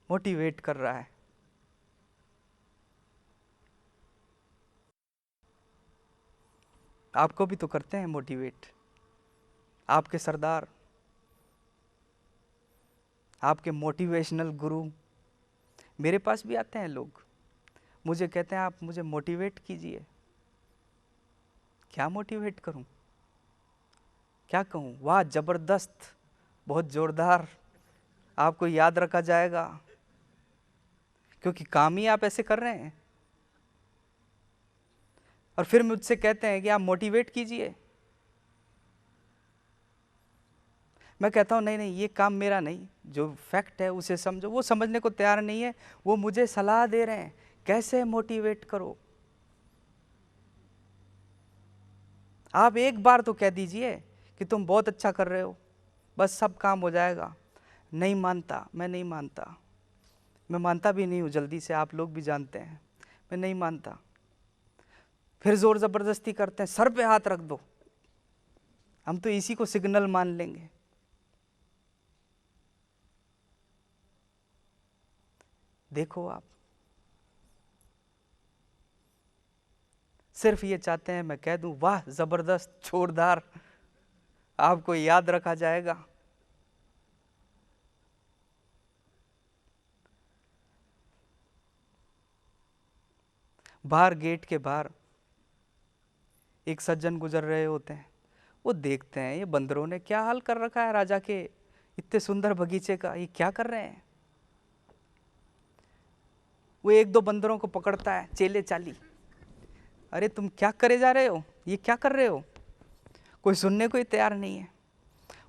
मोटिवेट कर रहा है। आपको भी तो करते हैं मोटिवेट आपके सरदार, आपके मोटिवेशनल गुरु। मेरे पास भी आते हैं लोग, मुझे कहते हैं आप मुझे मोटिवेट कीजिए। क्या मोटिवेट करूं, क्या कहूं? वाह जबरदस्त, बहुत जोरदार, आपको याद रखा जाएगा, क्योंकि काम ही आप ऐसे कर रहे हैं। और फिर मुझसे कहते हैं कि आप मोटिवेट कीजिए। मैं कहता हूं नहीं नहीं, ये काम मेरा नहीं, जो फैक्ट है उसे समझो। वो समझने को तैयार नहीं है, वो मुझे सलाह दे रहे हैं कैसे मोटिवेट करो। आप एक बार तो कह दीजिए कि तुम बहुत अच्छा कर रहे हो, बस सब काम हो जाएगा। नहीं मानता, मैं नहीं मानता, मैं मानता भी नहीं हूँ जल्दी से, आप लोग भी जानते हैं, मैं नहीं मानता। फिर जोर जबरदस्ती करते हैं, सर पे हाथ रख दो, हम तो इसी को सिग्नल मान लेंगे। देखो आप सिर्फ ये चाहते हैं मैं कह दूं वाह जबरदस्त जोरदार, आपको याद रखा जाएगा। बाहर गेट के बाहर एक सज्जन गुजर रहे होते हैं, वो देखते हैं ये बंदरों ने क्या हाल कर रखा है राजा के इतने सुंदर बगीचे का, ये क्या कर रहे हैं। वो एक दो बंदरों को पकड़ता है, चेले चाली, अरे तुम क्या करे जा रहे हो, ये क्या कर रहे हो। कोई सुनने को ही तैयार नहीं है।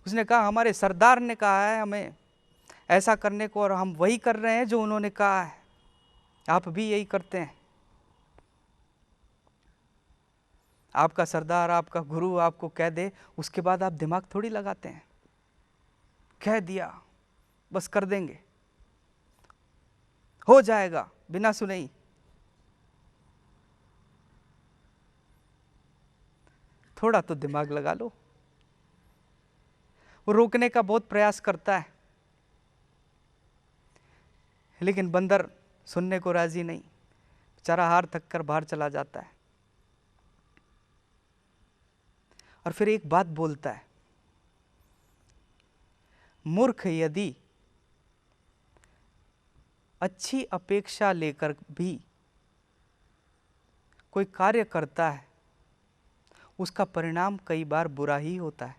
उसने कहा हमारे सरदार ने कहा है हमें ऐसा करने को, और हम वही कर रहे हैं जो उन्होंने कहा है, आप भी यही करते हैं। आपका सरदार, आपका गुरु आपको कह दे, उसके बाद आप दिमाग थोड़ी लगाते हैं। कह दिया बस कर देंगे, हो जाएगा बिना सुने ही। थोड़ा तो दिमाग लगा लो। वो रोकने का बहुत प्रयास करता है, लेकिन बंदर सुनने को राजी नहीं, बेचारा हार थक कर बाहर चला जाता है। और फिर एक बात बोलता है, मूर्ख यदि अच्छी अपेक्षा लेकर भी कोई कार्य करता है, उसका परिणाम कई बार बुरा ही होता है।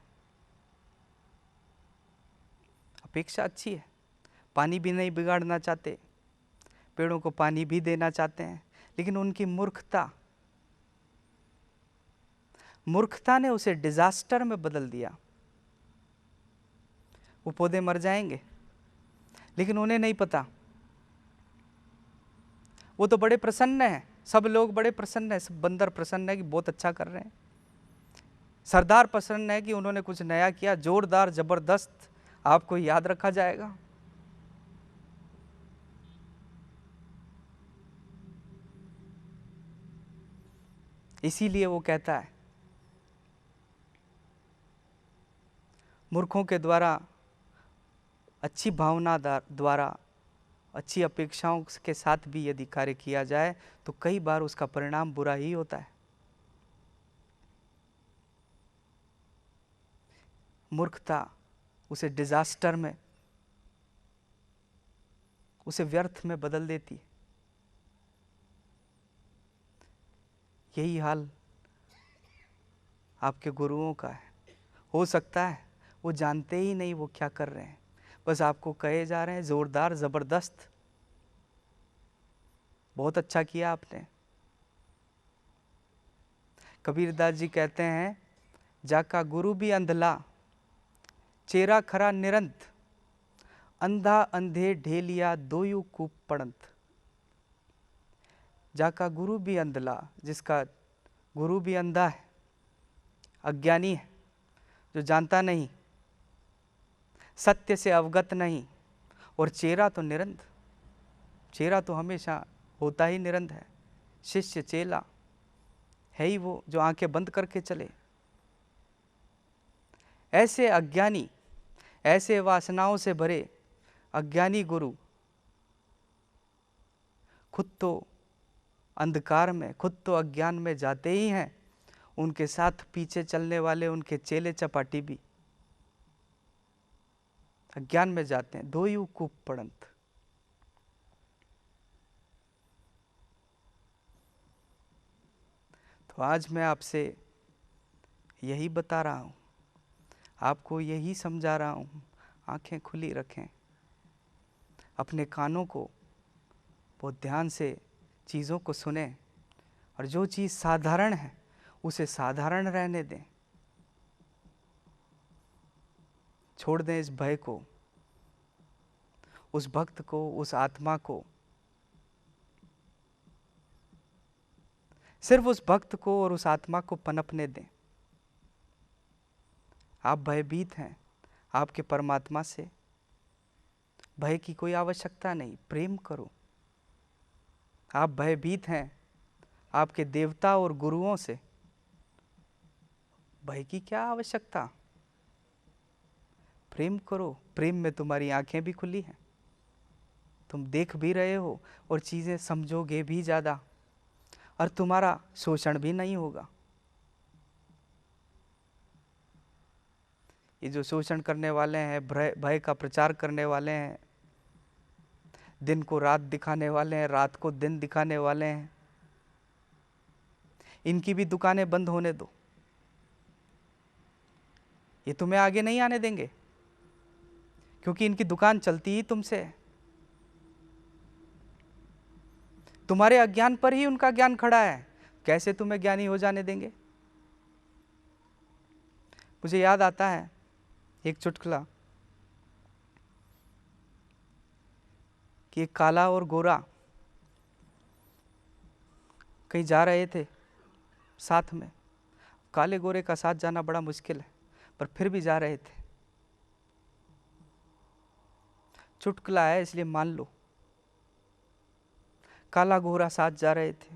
अपेक्षा अच्छी है, पानी भी नहीं बिगाड़ना चाहते, पेड़ों को पानी भी देना चाहते हैं, लेकिन उनकी मूर्खता ने उसे डिजास्टर में बदल दिया। वो पौधे मर जाएंगे, लेकिन उन्हें नहीं पता। वो तो बड़े प्रसन्न हैं, सब लोग बड़े प्रसन्न हैं, सब बंदर प्रसन्न है कि बहुत अच्छा कर रहे हैं। सरदार प्रसन्न है कि उन्होंने कुछ नया किया, जोरदार जबरदस्त, आपको याद रखा जाएगा। इसीलिए वो कहता है मूर्खों के द्वारा, अच्छी भावना द्वारा, अच्छी अपेक्षाओं के साथ भी यदि कार्य किया जाए तो कई बार उसका परिणाम बुरा ही होता है। मूर्खता उसे डिजास्टर में, उसे व्यर्थ में बदल देती है। यही हाल आपके गुरुओं का है। हो सकता है वो जानते ही नहीं वो क्या कर रहे हैं, बस आपको कहे जा रहे हैं जोरदार जबरदस्त, बहुत अच्छा किया आपने। कबीरदास जी कहते हैं, जाका गुरु भी अंधला, चेरा खरा निरंत, अंधा अंधे ढेलिया दोयु कूप पड़ंत। जाका गुरु भी अंधला, जिसका गुरु भी अंधा है, अज्ञानी है, जो जानता नहीं, सत्य से अवगत नहीं, और चेरा तो निरंत, चेरा तो हमेशा होता ही निरंत है। शिष्य चेला है ही वो जो आंखें बंद करके चले। ऐसे अज्ञानी, ऐसे वासनाओं से भरे अज्ञानी गुरु खुद तो अंधकार में, खुद तो अज्ञान में जाते ही हैं, उनके साथ पीछे चलने वाले उनके चेले चपाटी भी अज्ञान में जाते हैं। दोयु कूप पड़ंत। तो आज मैं आपसे यही बता रहा हूं, आपको यही समझा रहा हूं, आंखें खुली रखें, अपने कानों को बहुत ध्यान से चीज़ों को सुने, और जो चीज़ साधारण है उसे साधारण रहने दें। छोड़ दें इस भय को, उस भक्त को, उस आत्मा को, सिर्फ उस भक्त को और उस आत्मा को पनपने दें। आप भयभीत हैं आपके परमात्मा से, भय की कोई आवश्यकता नहीं, प्रेम करो। आप भयभीत हैं आपके देवता और गुरुओं से, भय की क्या आवश्यकता, प्रेम करो। प्रेम में तुम्हारी आंखें भी खुली हैं, तुम देख भी रहे हो और चीज़ें समझोगे भी ज़्यादा, और तुम्हारा शोषण भी नहीं होगा। ये जो शोषण करने वाले हैं, भय का प्रचार करने वाले हैं, दिन को रात दिखाने वाले हैं, रात को दिन दिखाने वाले हैं, इनकी भी दुकानें बंद होने दो। ये तुम्हें आगे नहीं आने देंगे, क्योंकि इनकी दुकान चलती ही तुमसे है। तुम्हारे अज्ञान पर ही उनका ज्ञान खड़ा है, कैसे तुम्हें ज्ञानी हो जाने देंगे। मुझे याद आता है एक चुटकुला कि एक काला और गोरा कहीं जा रहे थे साथ में। काले गोरे का साथ जाना बड़ा मुश्किल है, पर फिर भी जा रहे थे। चुटकुला है इसलिए मान लो। काला गोरा साथ जा रहे थे,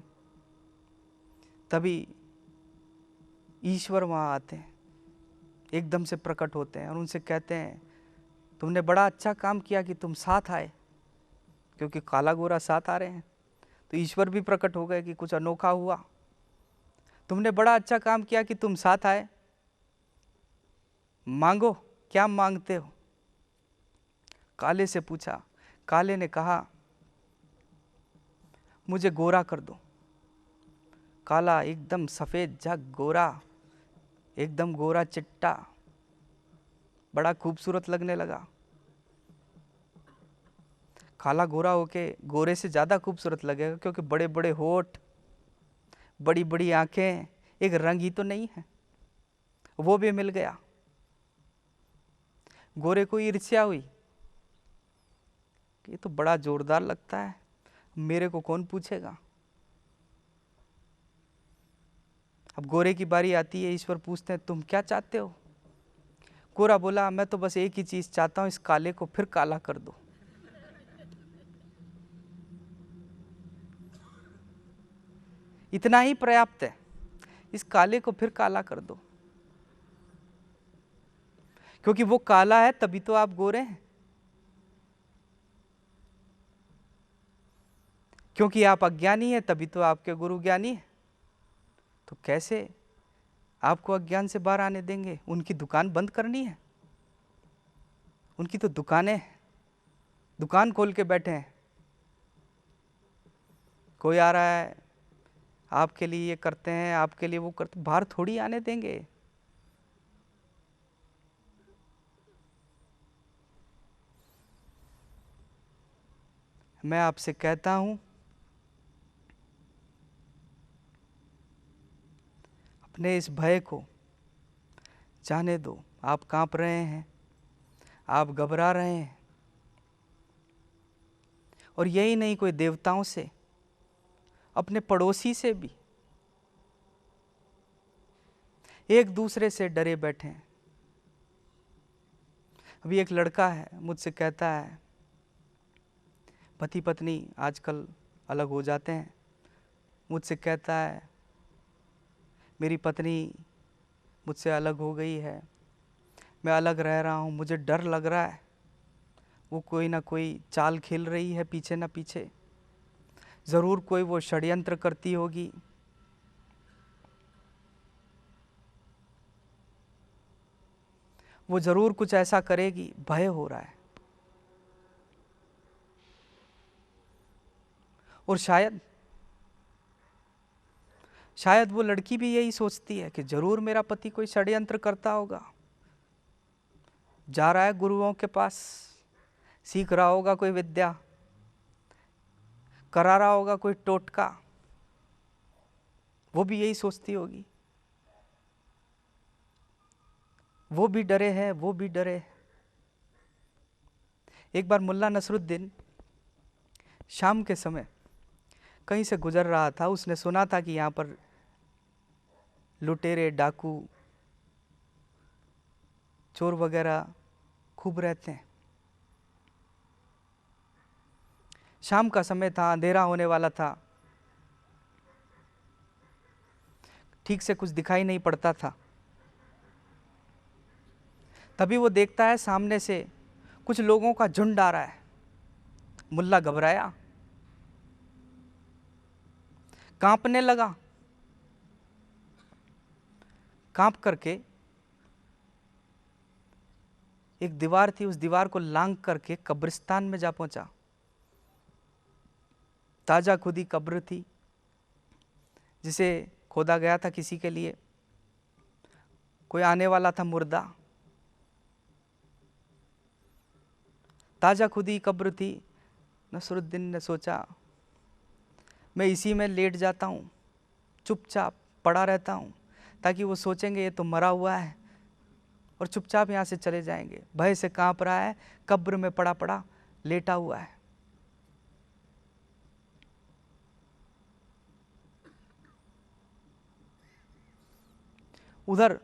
तभी ईश्वर वहां आते हैं, एकदम से प्रकट होते हैं और उनसे कहते हैं, तुमने बड़ा अच्छा काम किया कि तुम साथ आए, क्योंकि काला गोरा साथ आ रहे हैं। तो ईश्वर भी प्रकट हो गए कि कुछ अनोखा हुआ। तुमने बड़ा अच्छा काम किया कि तुम साथ आए, मांगो, क्या मांगते हो। काले से पूछा, काले ने कहा, मुझे गोरा कर दो। काला एकदम सफेद झग गोरा, एकदम गोरा चिट्टा, बड़ा खूबसूरत लगने लगा। काला गोरा होके गोरे से ज्यादा खूबसूरत लगेगा, क्योंकि बड़े बड़े होठ, बड़ी बड़ी आंखें, एक रंग ही तो नहीं है। वो भी मिल गया। गोरे को ईर्ष्या हुई, ये तो बड़ा जोरदार लगता है, मेरे को कौन पूछेगा। अब गोरे की बारी आती है, ईश्वर पूछते हैं, तुम क्या चाहते हो। गोरा बोला, मैं तो बस एक ही चीज चाहता हूं, इस काले को फिर काला कर दो। इतना ही पर्याप्त है, इस काले को फिर काला कर दो। क्योंकि वो काला है तभी तो आप गोरे हैं, क्योंकि आप अज्ञानी हैं तभी तो आपके गुरु ज्ञानी है। तो कैसे आपको अज्ञान से बाहर आने देंगे। उनकी दुकान बंद करनी है, उनकी तो दुकानें हैं, दुकान खोल के बैठे हैं। कोई आ रहा है, आपके लिए ये करते हैं, आपके लिए वो करते, बाहर थोड़ी आने देंगे। मैं आपसे कहता हूं, अपने इस भय को जाने दो। आप कांप रहे हैं, आप घबरा रहे हैं, और यही नहीं, कोई देवताओं से, अपने पड़ोसी से भी एक दूसरे से डरे बैठे हैं। अभी एक लड़का है, मुझसे कहता है, पति पत्नी आजकल अलग हो जाते हैं, मुझसे कहता है मेरी पत्नी मुझसे अलग हो गई है, मैं अलग रह रहा हूँ, मुझे डर लग रहा है, वो कोई ना कोई चाल खेल रही है पीछे ना पीछे, ज़रूर कोई वो षड्यंत्र करती होगी। वो ज़रूर कुछ ऐसा करेगी, भय हो रहा है। और शायद वो लड़की भी यही सोचती है कि जरूर मेरा पति कोई षड्यंत्र करता होगा, जा रहा है गुरुओं के पास, सीख रहा होगा कोई विद्या, करा रहा होगा कोई टोटका, वो भी यही सोचती होगी। वो भी डरे हैं, वो भी डरे। एक बार मुल्ला नसरुद्दीन शाम के समय कहीं से गुजर रहा था, उसने सुना था कि यहाँ पर लुटेरे, डाकू, चोर वगैरह खूब रहते हैं। शाम का समय था, अंधेरा होने वाला था, ठीक से कुछ दिखाई नहीं पड़ता था। तभी वो देखता है सामने से कुछ लोगों का झुंड आ रहा है। मुल्ला घबराया, कांपने लगा, कांप करके एक दीवार थी, उस दीवार को लांघ करके कब्रिस्तान में जा पहुंचा। ताजा खुदी कब्र थी जिसे खोदा गया था किसी के लिए, कोई आने वाला था मुर्दा। ताजा खुदी कब्र थी। नसरुद्दीन ने सोचा मैं इसी में लेट जाता हूँ, चुपचाप पड़ा रहता हूँ, ताकि वो सोचेंगे ये तो मरा हुआ है, और चुपचाप यहाँ से चले जाएंगे। भय से कांप रहा है, कब्र में पड़ा पड़ा लेटा हुआ है। उधर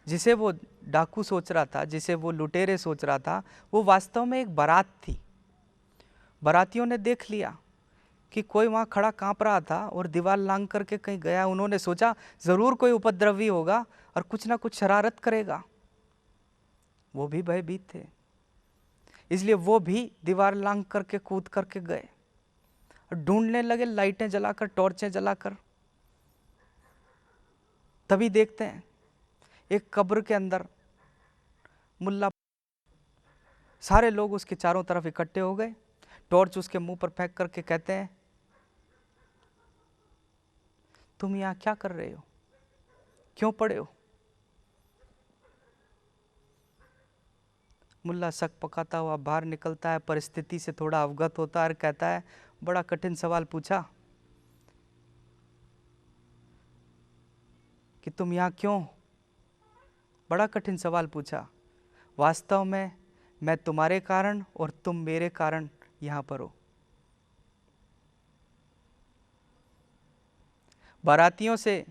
जिसे वो डाकू सोच रहा था, जिसे वो लुटेरे सोच रहा था, वो वास्तव में एक बारात थी। बारातियों ने देख लिया कि कोई वहाँ खड़ा कांप रहा था और दीवार लांघ करके कहीं गया। उन्होंने सोचा ज़रूर कोई उपद्रवी होगा और कुछ ना कुछ शरारत करेगा। वो भी भयभीत थे, इसलिए वो भी दीवार लांघ करके कूद करके गए, ढूंढने लगे लाइटें जलाकर, टॉर्चें जलाकर। तभी देखते हैं एक कब्र के अंदर मुल्ला, सारे लोग उसके चारों तरफ इकट्ठे हो गए, टॉर्च उसके मुंह पर फेंक करके कहते हैं तुम यहाँ क्या कर रहे हो, क्यों पड़े हो? मुल्ला शक पकाता हुआ बाहर निकलता है, परिस्थिति से थोड़ा अवगत होता है और कहता है बड़ा कठिन सवाल पूछा कि तुम यहाँ क्यों? बड़ा कठिन सवाल पूछा। वास्तव में मैं तुम्हारे कारण और तुम मेरे कारण यहाँ पर हो। बारातियों से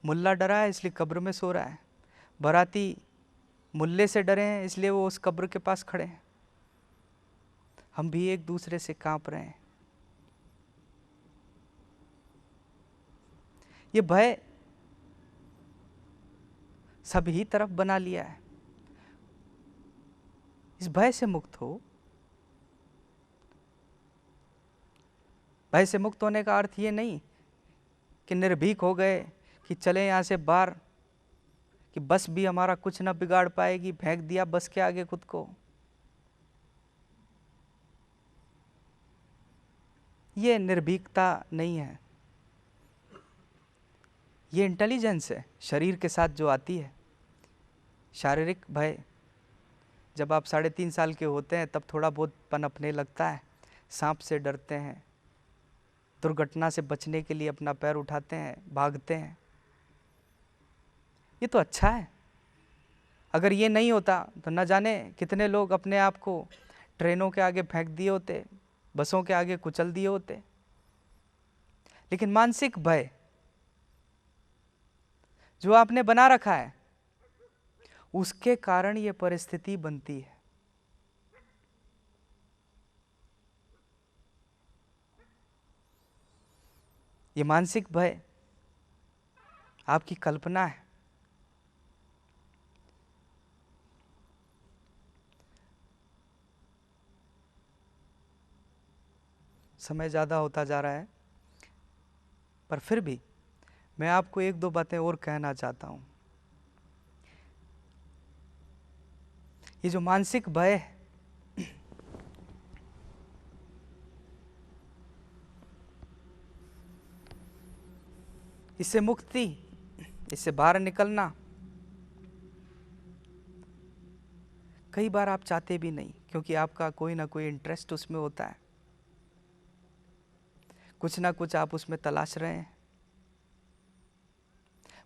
मुल्ला डरा है इसलिए कब्र में सो रहा है, बाराती मुल्ले से डरे हैं इसलिए वो उस कब्र के पास खड़े हैं। हम भी एक दूसरे से कांप रहे हैं। ये भय सभी तरफ बना लिया है। इस भय से मुक्त हो। भय से मुक्त होने का अर्थ ये नहीं कि निर्भीक हो गए, कि चले यहाँ से बाहर, कि बस भी हमारा कुछ ना बिगाड़ पाएगी, फेंक दिया बस के आगे खुद को। ये निर्भीकता नहीं है, ये इंटेलिजेंस है शरीर के साथ जो आती है। शारीरिक भय जब आप 3.5 साल के होते हैं तब थोड़ा बहुत पनपने लगता है, सांप से डरते हैं, दुर्घटना से बचने के लिए अपना पैर उठाते हैं, भागते हैं। ये तो अच्छा है। अगर ये नहीं होता तो न जाने कितने लोग अपने आप को ट्रेनों के आगे फेंक दिए होते, बसों के आगे कुचल दिए होते। लेकिन मानसिक भय जो आपने बना रखा है, उसके कारण ये परिस्थिति बनती है। ये मानसिक भय आपकी कल्पना है। समय ज़्यादा होता जा रहा है, पर फिर भी मैं आपको एक दो बातें और कहना चाहता हूँ। ये जो मानसिक भय है, इससे मुक्ति, इससे बाहर निकलना कई बार आप चाहते भी नहीं, क्योंकि आपका कोई ना कोई इंटरेस्ट उसमें होता है, कुछ ना कुछ आप उसमें तलाश रहे हैं।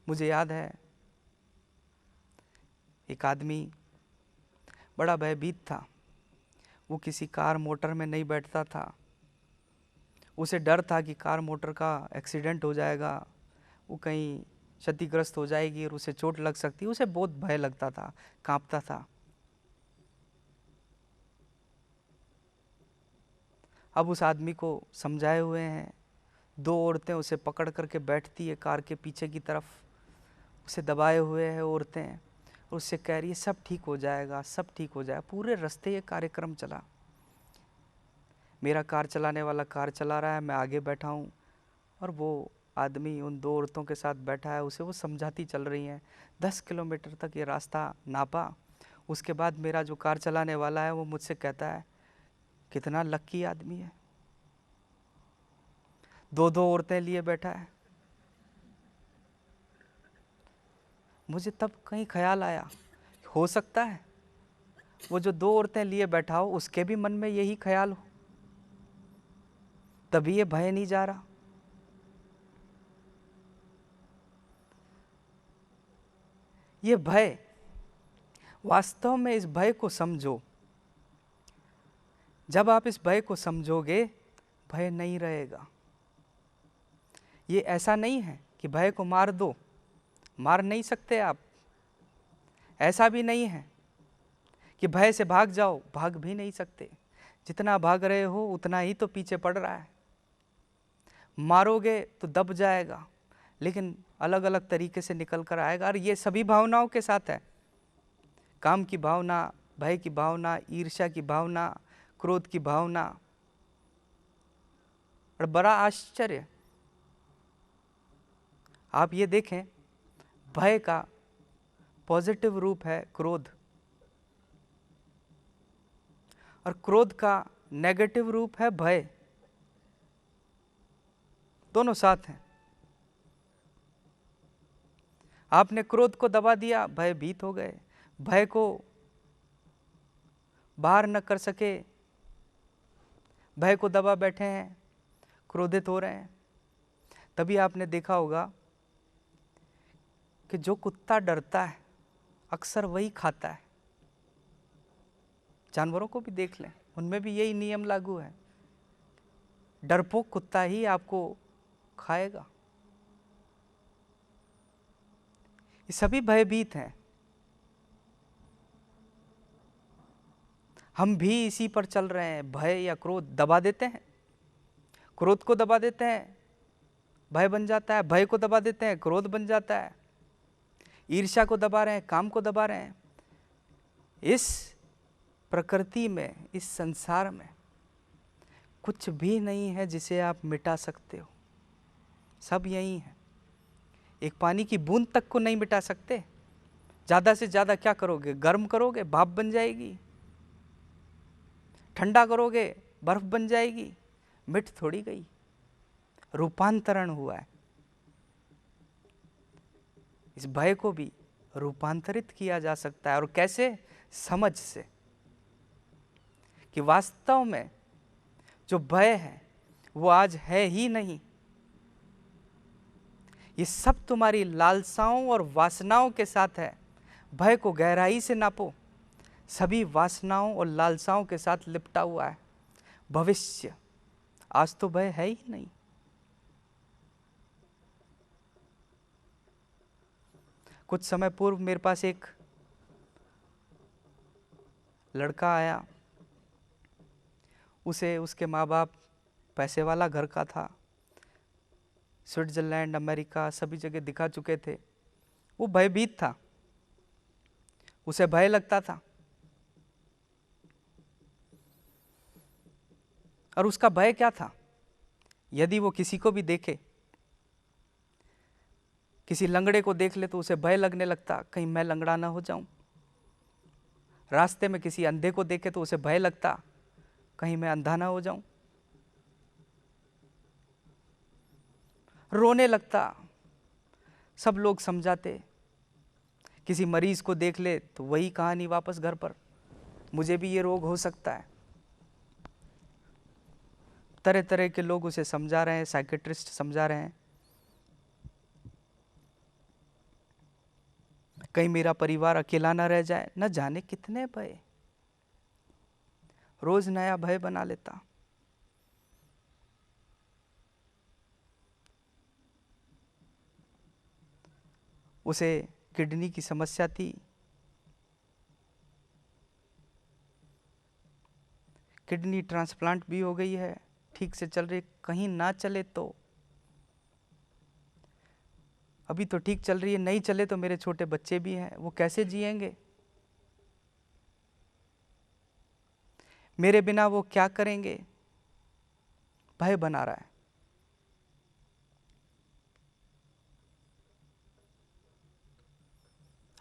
मुझे याद है एक आदमी बड़ा भयभीत था। वो किसी कार मोटर में नहीं बैठता था। उसे डर था कि कार मोटर का एक्सीडेंट हो जाएगा, वो कहीं क्षतिग्रस्त हो जाएगी और उसे चोट लग सकती है। उसे बहुत भय लगता था, कांपता था। अब उस आदमी को समझाए हुए हैं, दो औरतें उसे पकड़ करके बैठती है कार के पीछे की तरफ, उसे दबाए हुए है औरतें, और उससे कह रही है सब ठीक हो जाएगा, सब ठीक हो जाएगा। पूरे रास्ते ये कार्यक्रम चला। मेरा कार चलाने वाला कार चला रहा है, मैं आगे बैठा हूँ, और वो आदमी उन दो औरतों के साथ बैठा है, उसे वो समझाती चल रही हैं। 10 किलोमीटर तक ये रास्ता नापा। उसके बाद मेरा जो कार चलाने वाला है वो मुझसे कहता है कितना लक्की आदमी है, दो दो औरतें लिए बैठा है। मुझे तब कहीं ख्याल आया, हो सकता है वो जो दो औरतें लिए बैठा हो उसके भी मन में यही ख्याल हो, तभी ये भय नहीं जा रहा। ये भय, वास्तव में इस भय को समझो। जब आप इस भय को समझोगे, भय नहीं रहेगा। ये ऐसा नहीं है कि भय को मार दो, मार नहीं सकते आप। ऐसा भी नहीं है कि भय से भाग जाओ, भाग भी नहीं सकते। जितना भाग रहे हो उतना ही तो पीछे पड़ रहा है। मारोगे तो दब जाएगा, लेकिन अलग अलग तरीके से निकल कर आएगा। और ये सभी भावनाओं के साथ है। काम की भावना, भय की भावना, ईर्ष्या की भावना, क्रोध की भावना। और बड़ा आश्चर्य, आप ये देखें, भय का पॉजिटिव रूप है क्रोध, और क्रोध का नेगेटिव रूप है भय। दोनों साथ हैं। आपने क्रोध को दबा दिया, भयभीत हो गए। भय को बाहर न कर सके, भय को दबा बैठे हैं, क्रोधित हो रहे हैं। तभी आपने देखा होगा कि जो कुत्ता डरता है अक्सर वही खाता है। जानवरों को भी देख लें, उनमें भी यही नियम लागू है। डरपोक कुत्ता ही आपको खाएगा। ये सभी भयभीत हैं। हम भी इसी पर चल रहे हैं। भय या क्रोध दबा देते हैं, क्रोध को दबा देते हैं, भय बन जाता है। भय को दबा देते हैं, क्रोध बन जाता है। ईर्ष्या को दबा रहे हैं, काम को दबा रहे हैं। इस प्रकृति में, इस संसार में कुछ भी नहीं है जिसे आप मिटा सकते हो। सब यही है। एक पानी की बूंद तक को नहीं मिटा सकते। ज़्यादा से ज़्यादा क्या करोगे? गर्म करोगे, भाप बन जाएगी। ठंडा करोगे, बर्फ बन जाएगी। मिट थोड़ी गई, रूपांतरण हुआ है। इस भय को भी रूपांतरित किया जा सकता है। और कैसे? समझ से, कि वास्तव में जो भय है वो आज है ही नहीं। ये सब तुम्हारी लालसाओं और वासनाओं के साथ है। भय को गहराई से नापो, सभी वासनाओं और लालसाओं के साथ लिपटा हुआ है। भविष्य, आज तो भय है ही नहीं। कुछ समय पूर्व मेरे पास एक लड़का आया, उसे उसके माँ बाप पैसे वाला घर का था, स्विट्जरलैंड अमेरिका सभी जगह दिखा चुके थे। वो भयभीत था, उसे भय लगता था, और उसका भय क्या था? यदि वो किसी को भी देखे, किसी लंगड़े को देख ले तो उसे भय लगने लगता, कहीं मैं लंगड़ा ना हो जाऊं। रास्ते में किसी अंधे को देखे तो उसे भय लगता, कहीं मैं अंधा ना हो जाऊं। रोने लगता, सब लोग समझाते। किसी मरीज को देख ले तो वही कहानी वापस घर पर, मुझे भी ये रोग हो सकता है। तरह तरह के लोग उसे समझा रहे हैं, साइकेट्रिस्ट समझा रहे हैं। कहीं मेरा परिवार अकेला ना रह जाए, न जाने कितने भय, रोज नया भय बना लेता। उसे किडनी की समस्या थी, किडनी ट्रांसप्लांट भी हो गई है, ठीक से चल रही, कहीं ना चले तो, अभी तो ठीक चल रही है, नहीं चले तो मेरे छोटे बच्चे भी हैं, वो कैसे जिएंगे? मेरे बिना वो क्या करेंगे? भय बना रहा है।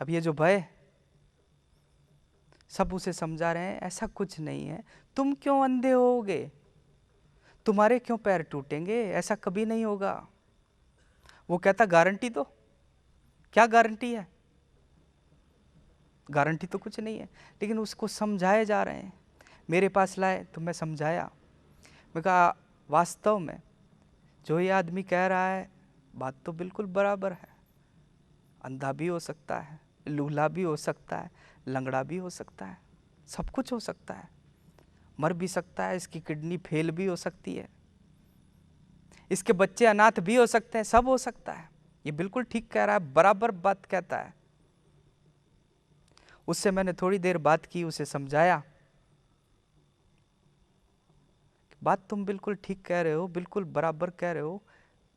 अब ये जो भय, सब उसे समझा रहे हैं ऐसा कुछ नहीं है, तुम क्यों अंधे होगे, तुम्हारे क्यों पैर टूटेंगे, ऐसा कभी नहीं होगा। वो कहता गारंटी दो, क्या गारंटी है? गारंटी तो कुछ नहीं है, लेकिन उसको समझाए जा रहे हैं। मेरे पास लाए तो मैं समझाया, मैं कहा वास्तव में जो ये आदमी कह रहा है बात तो बिल्कुल बराबर है। अंधा भी हो सकता है, लूला भी हो सकता है, लंगड़ा भी हो सकता है, सब कुछ हो सकता है, मर भी सकता है, इसकी किडनी फेल भी हो सकती है, इसके बच्चे अनाथ भी हो सकते हैं, सब हो सकता है। ये बिल्कुल ठीक कह रहा है, बराबर बात कहता है। उससे मैंने थोड़ी देर बात की, उसे समझाया, बात तुम बिल्कुल ठीक कह रहे हो, बिल्कुल बराबर कह रहे हो,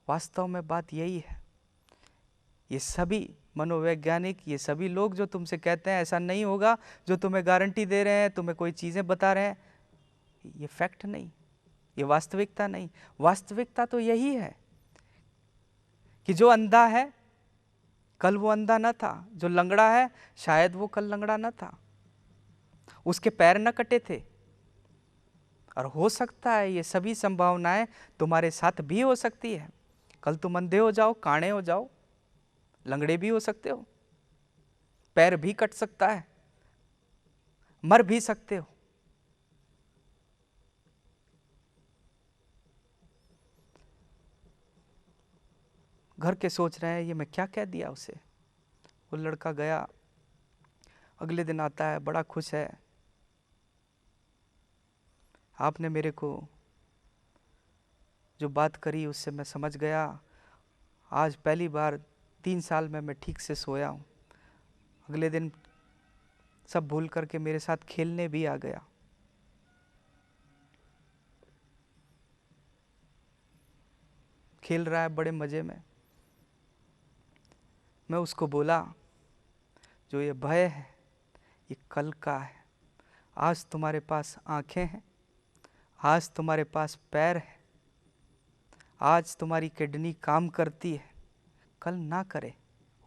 वास्तव में बात यही है। ये सभी मनोवैज्ञानिक, ये सभी लोग जो तुमसे कहते हैं ऐसा नहीं होगा, जो तुम्हें गारंटी दे रहे हैं, तुम्हें कोई चीज़ें बता रहे हैं, ये फैक्ट नहीं, ये वास्तविकता नहीं। वास्तविकता तो यही है कि जो अंधा है कल वो अंधा न था, जो लंगड़ा है शायद वो कल लंगड़ा न था, उसके पैर न कटे थे। और हो सकता है ये सभी संभावनाएं तुम्हारे साथ भी हो सकती है। कल तुम अंधे हो जाओ, काणे हो जाओ, लंगड़े भी हो सकते हो, पैर भी कट सकता है, मर भी सकते हो। घर के सोच रहे हैं ये मैं क्या कह दिया उसे। वो लड़का गया, अगले दिन आता है, बड़ा खुश है, आपने मेरे को जो बात करी उससे मैं समझ गया, आज पहली बार 3 साल में मैं ठीक से सोया हूँ। अगले दिन सब भूल करके मेरे साथ खेलने भी आ गया। खेल रहा है बड़े मज़े में। मैं उसको बोला जो ये भय है ये कल का है, आज तुम्हारे पास आंखें हैं, आज तुम्हारे पास पैर है, आज तुम्हारी किडनी काम करती है, कल ना करे,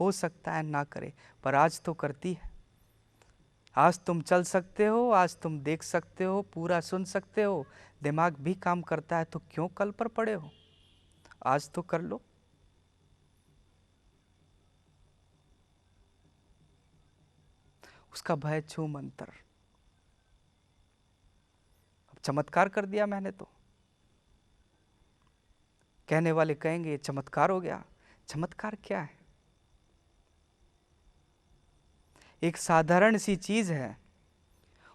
हो सकता है ना करे, पर आज तो करती है। आज तुम चल सकते हो, आज तुम देख सकते हो, पूरा सुन सकते हो, दिमाग भी काम करता है, तो क्यों कल पर पड़े हो, आज तो कर लो। उसका भय छू मंतर। अब चमत्कार कर दिया मैंने तो, कहने वाले कहेंगे चमत्कार हो गया, चमत्कार क्या है? एक साधारण सी चीज है,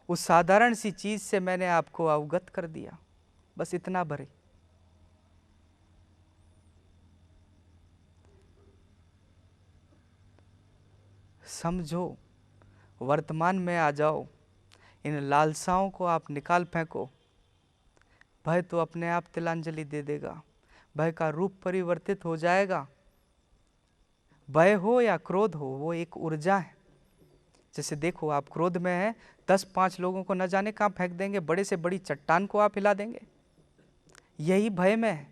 उस साधारण सी चीज से मैंने आपको अवगत कर दिया, बस इतना भरे। समझो, वर्तमान में आ जाओ, इन लालसाओं को आप निकाल फेंको। भय तो अपने आप तिलांजलि दे देगा, भय का रूप परिवर्तित हो जाएगा। भय हो या क्रोध हो, वो एक ऊर्जा है। जैसे देखो, आप क्रोध में हैं, 10-5 लोगों को न जाने कहाँ फेंक देंगे, बड़े से बड़ी चट्टान को आप हिला देंगे। यही भय में है।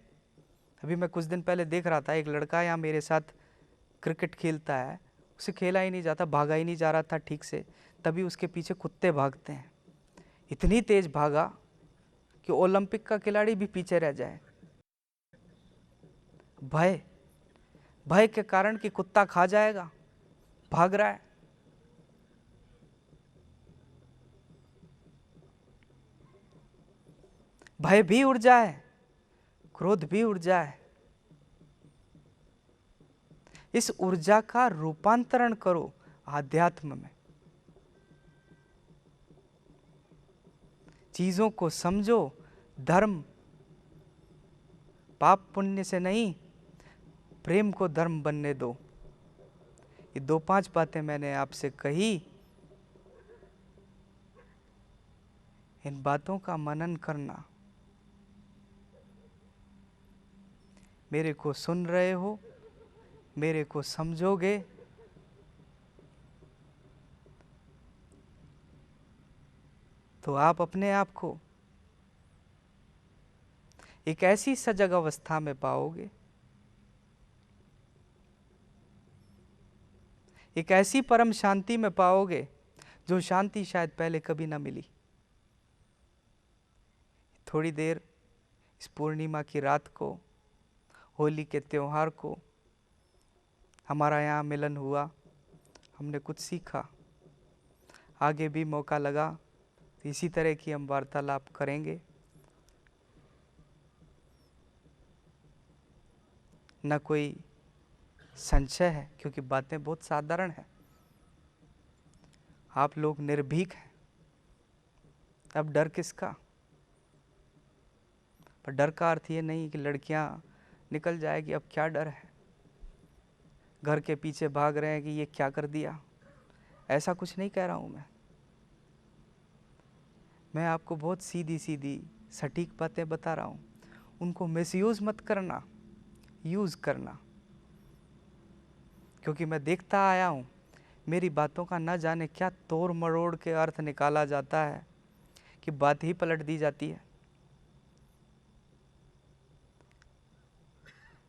अभी मैं कुछ दिन पहले देख रहा था, एक लड़का यहाँ मेरे साथ क्रिकेट खेलता है, उसे खेला ही नहीं जाता, भागा ही नहीं जा रहा था ठीक से, तभी उसके पीछे कुत्ते भागते हैं। इतनी तेज भागा कि ओलंपिक का खिलाड़ी भी पीछे रह जाए। भय, भय के कारण कि कुत्ता खा जाएगा, भाग रहा है। भय भी ऊर्जा है, क्रोध भी ऊर्जा है। इस ऊर्जा का रूपांतरण करो आध्यात्म में। चीजों को समझो, धर्म पाप पुण्य से नहीं, प्रेम को धर्म बनने दो। ये 2-5 बातें मैंने आपसे कही, इन बातों का मनन करना। मेरे को सुन रहे हो, मेरे को समझोगे, तो आप अपने आप को एक ऐसी सजग अवस्था में पाओगे, एक ऐसी परम शांति में पाओगे जो शांति शायद पहले कभी ना मिली। थोड़ी देर इस पूर्णिमा की रात को, होली के त्योहार को हमारा यहाँ मिलन हुआ, हमने कुछ सीखा। आगे भी मौका लगा तो इसी तरह की हम वार्तालाप करेंगे। न कोई संशय है, क्योंकि बातें बहुत साधारण हैं। आप लोग निर्भीक हैं, अब डर किसका? पर डर का अर्थ ये नहीं कि लड़कियां निकल जाएगी, अब क्या डर है, घर के पीछे भाग रहे हैं कि ये क्या कर दिया, ऐसा कुछ नहीं कह रहा हूं मैं आपको बहुत सीधी सीधी सटीक बातें बता रहा हूं। उनको मिसयूज मत करना, यूज करना। क्योंकि मैं देखता आया हूं, मेरी बातों का न जाने क्या तोड़ मरोड़ के अर्थ निकाला जाता है कि बात ही पलट दी जाती है।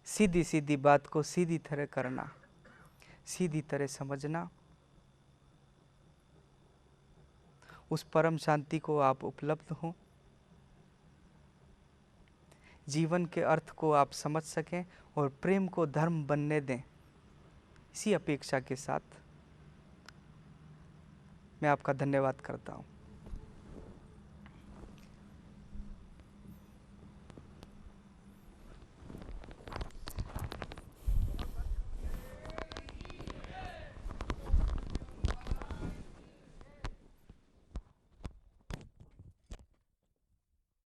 सीधी सीधी बात को सीधी तरह करना, सीधी तरह समझना, उस परम शांति को आप उपलब्ध हो, जीवन के अर्थ को आप समझ सकें और प्रेम को धर्म बनने दें। इसी अपेक्षा के साथ मैं आपका धन्यवाद करता हूँ।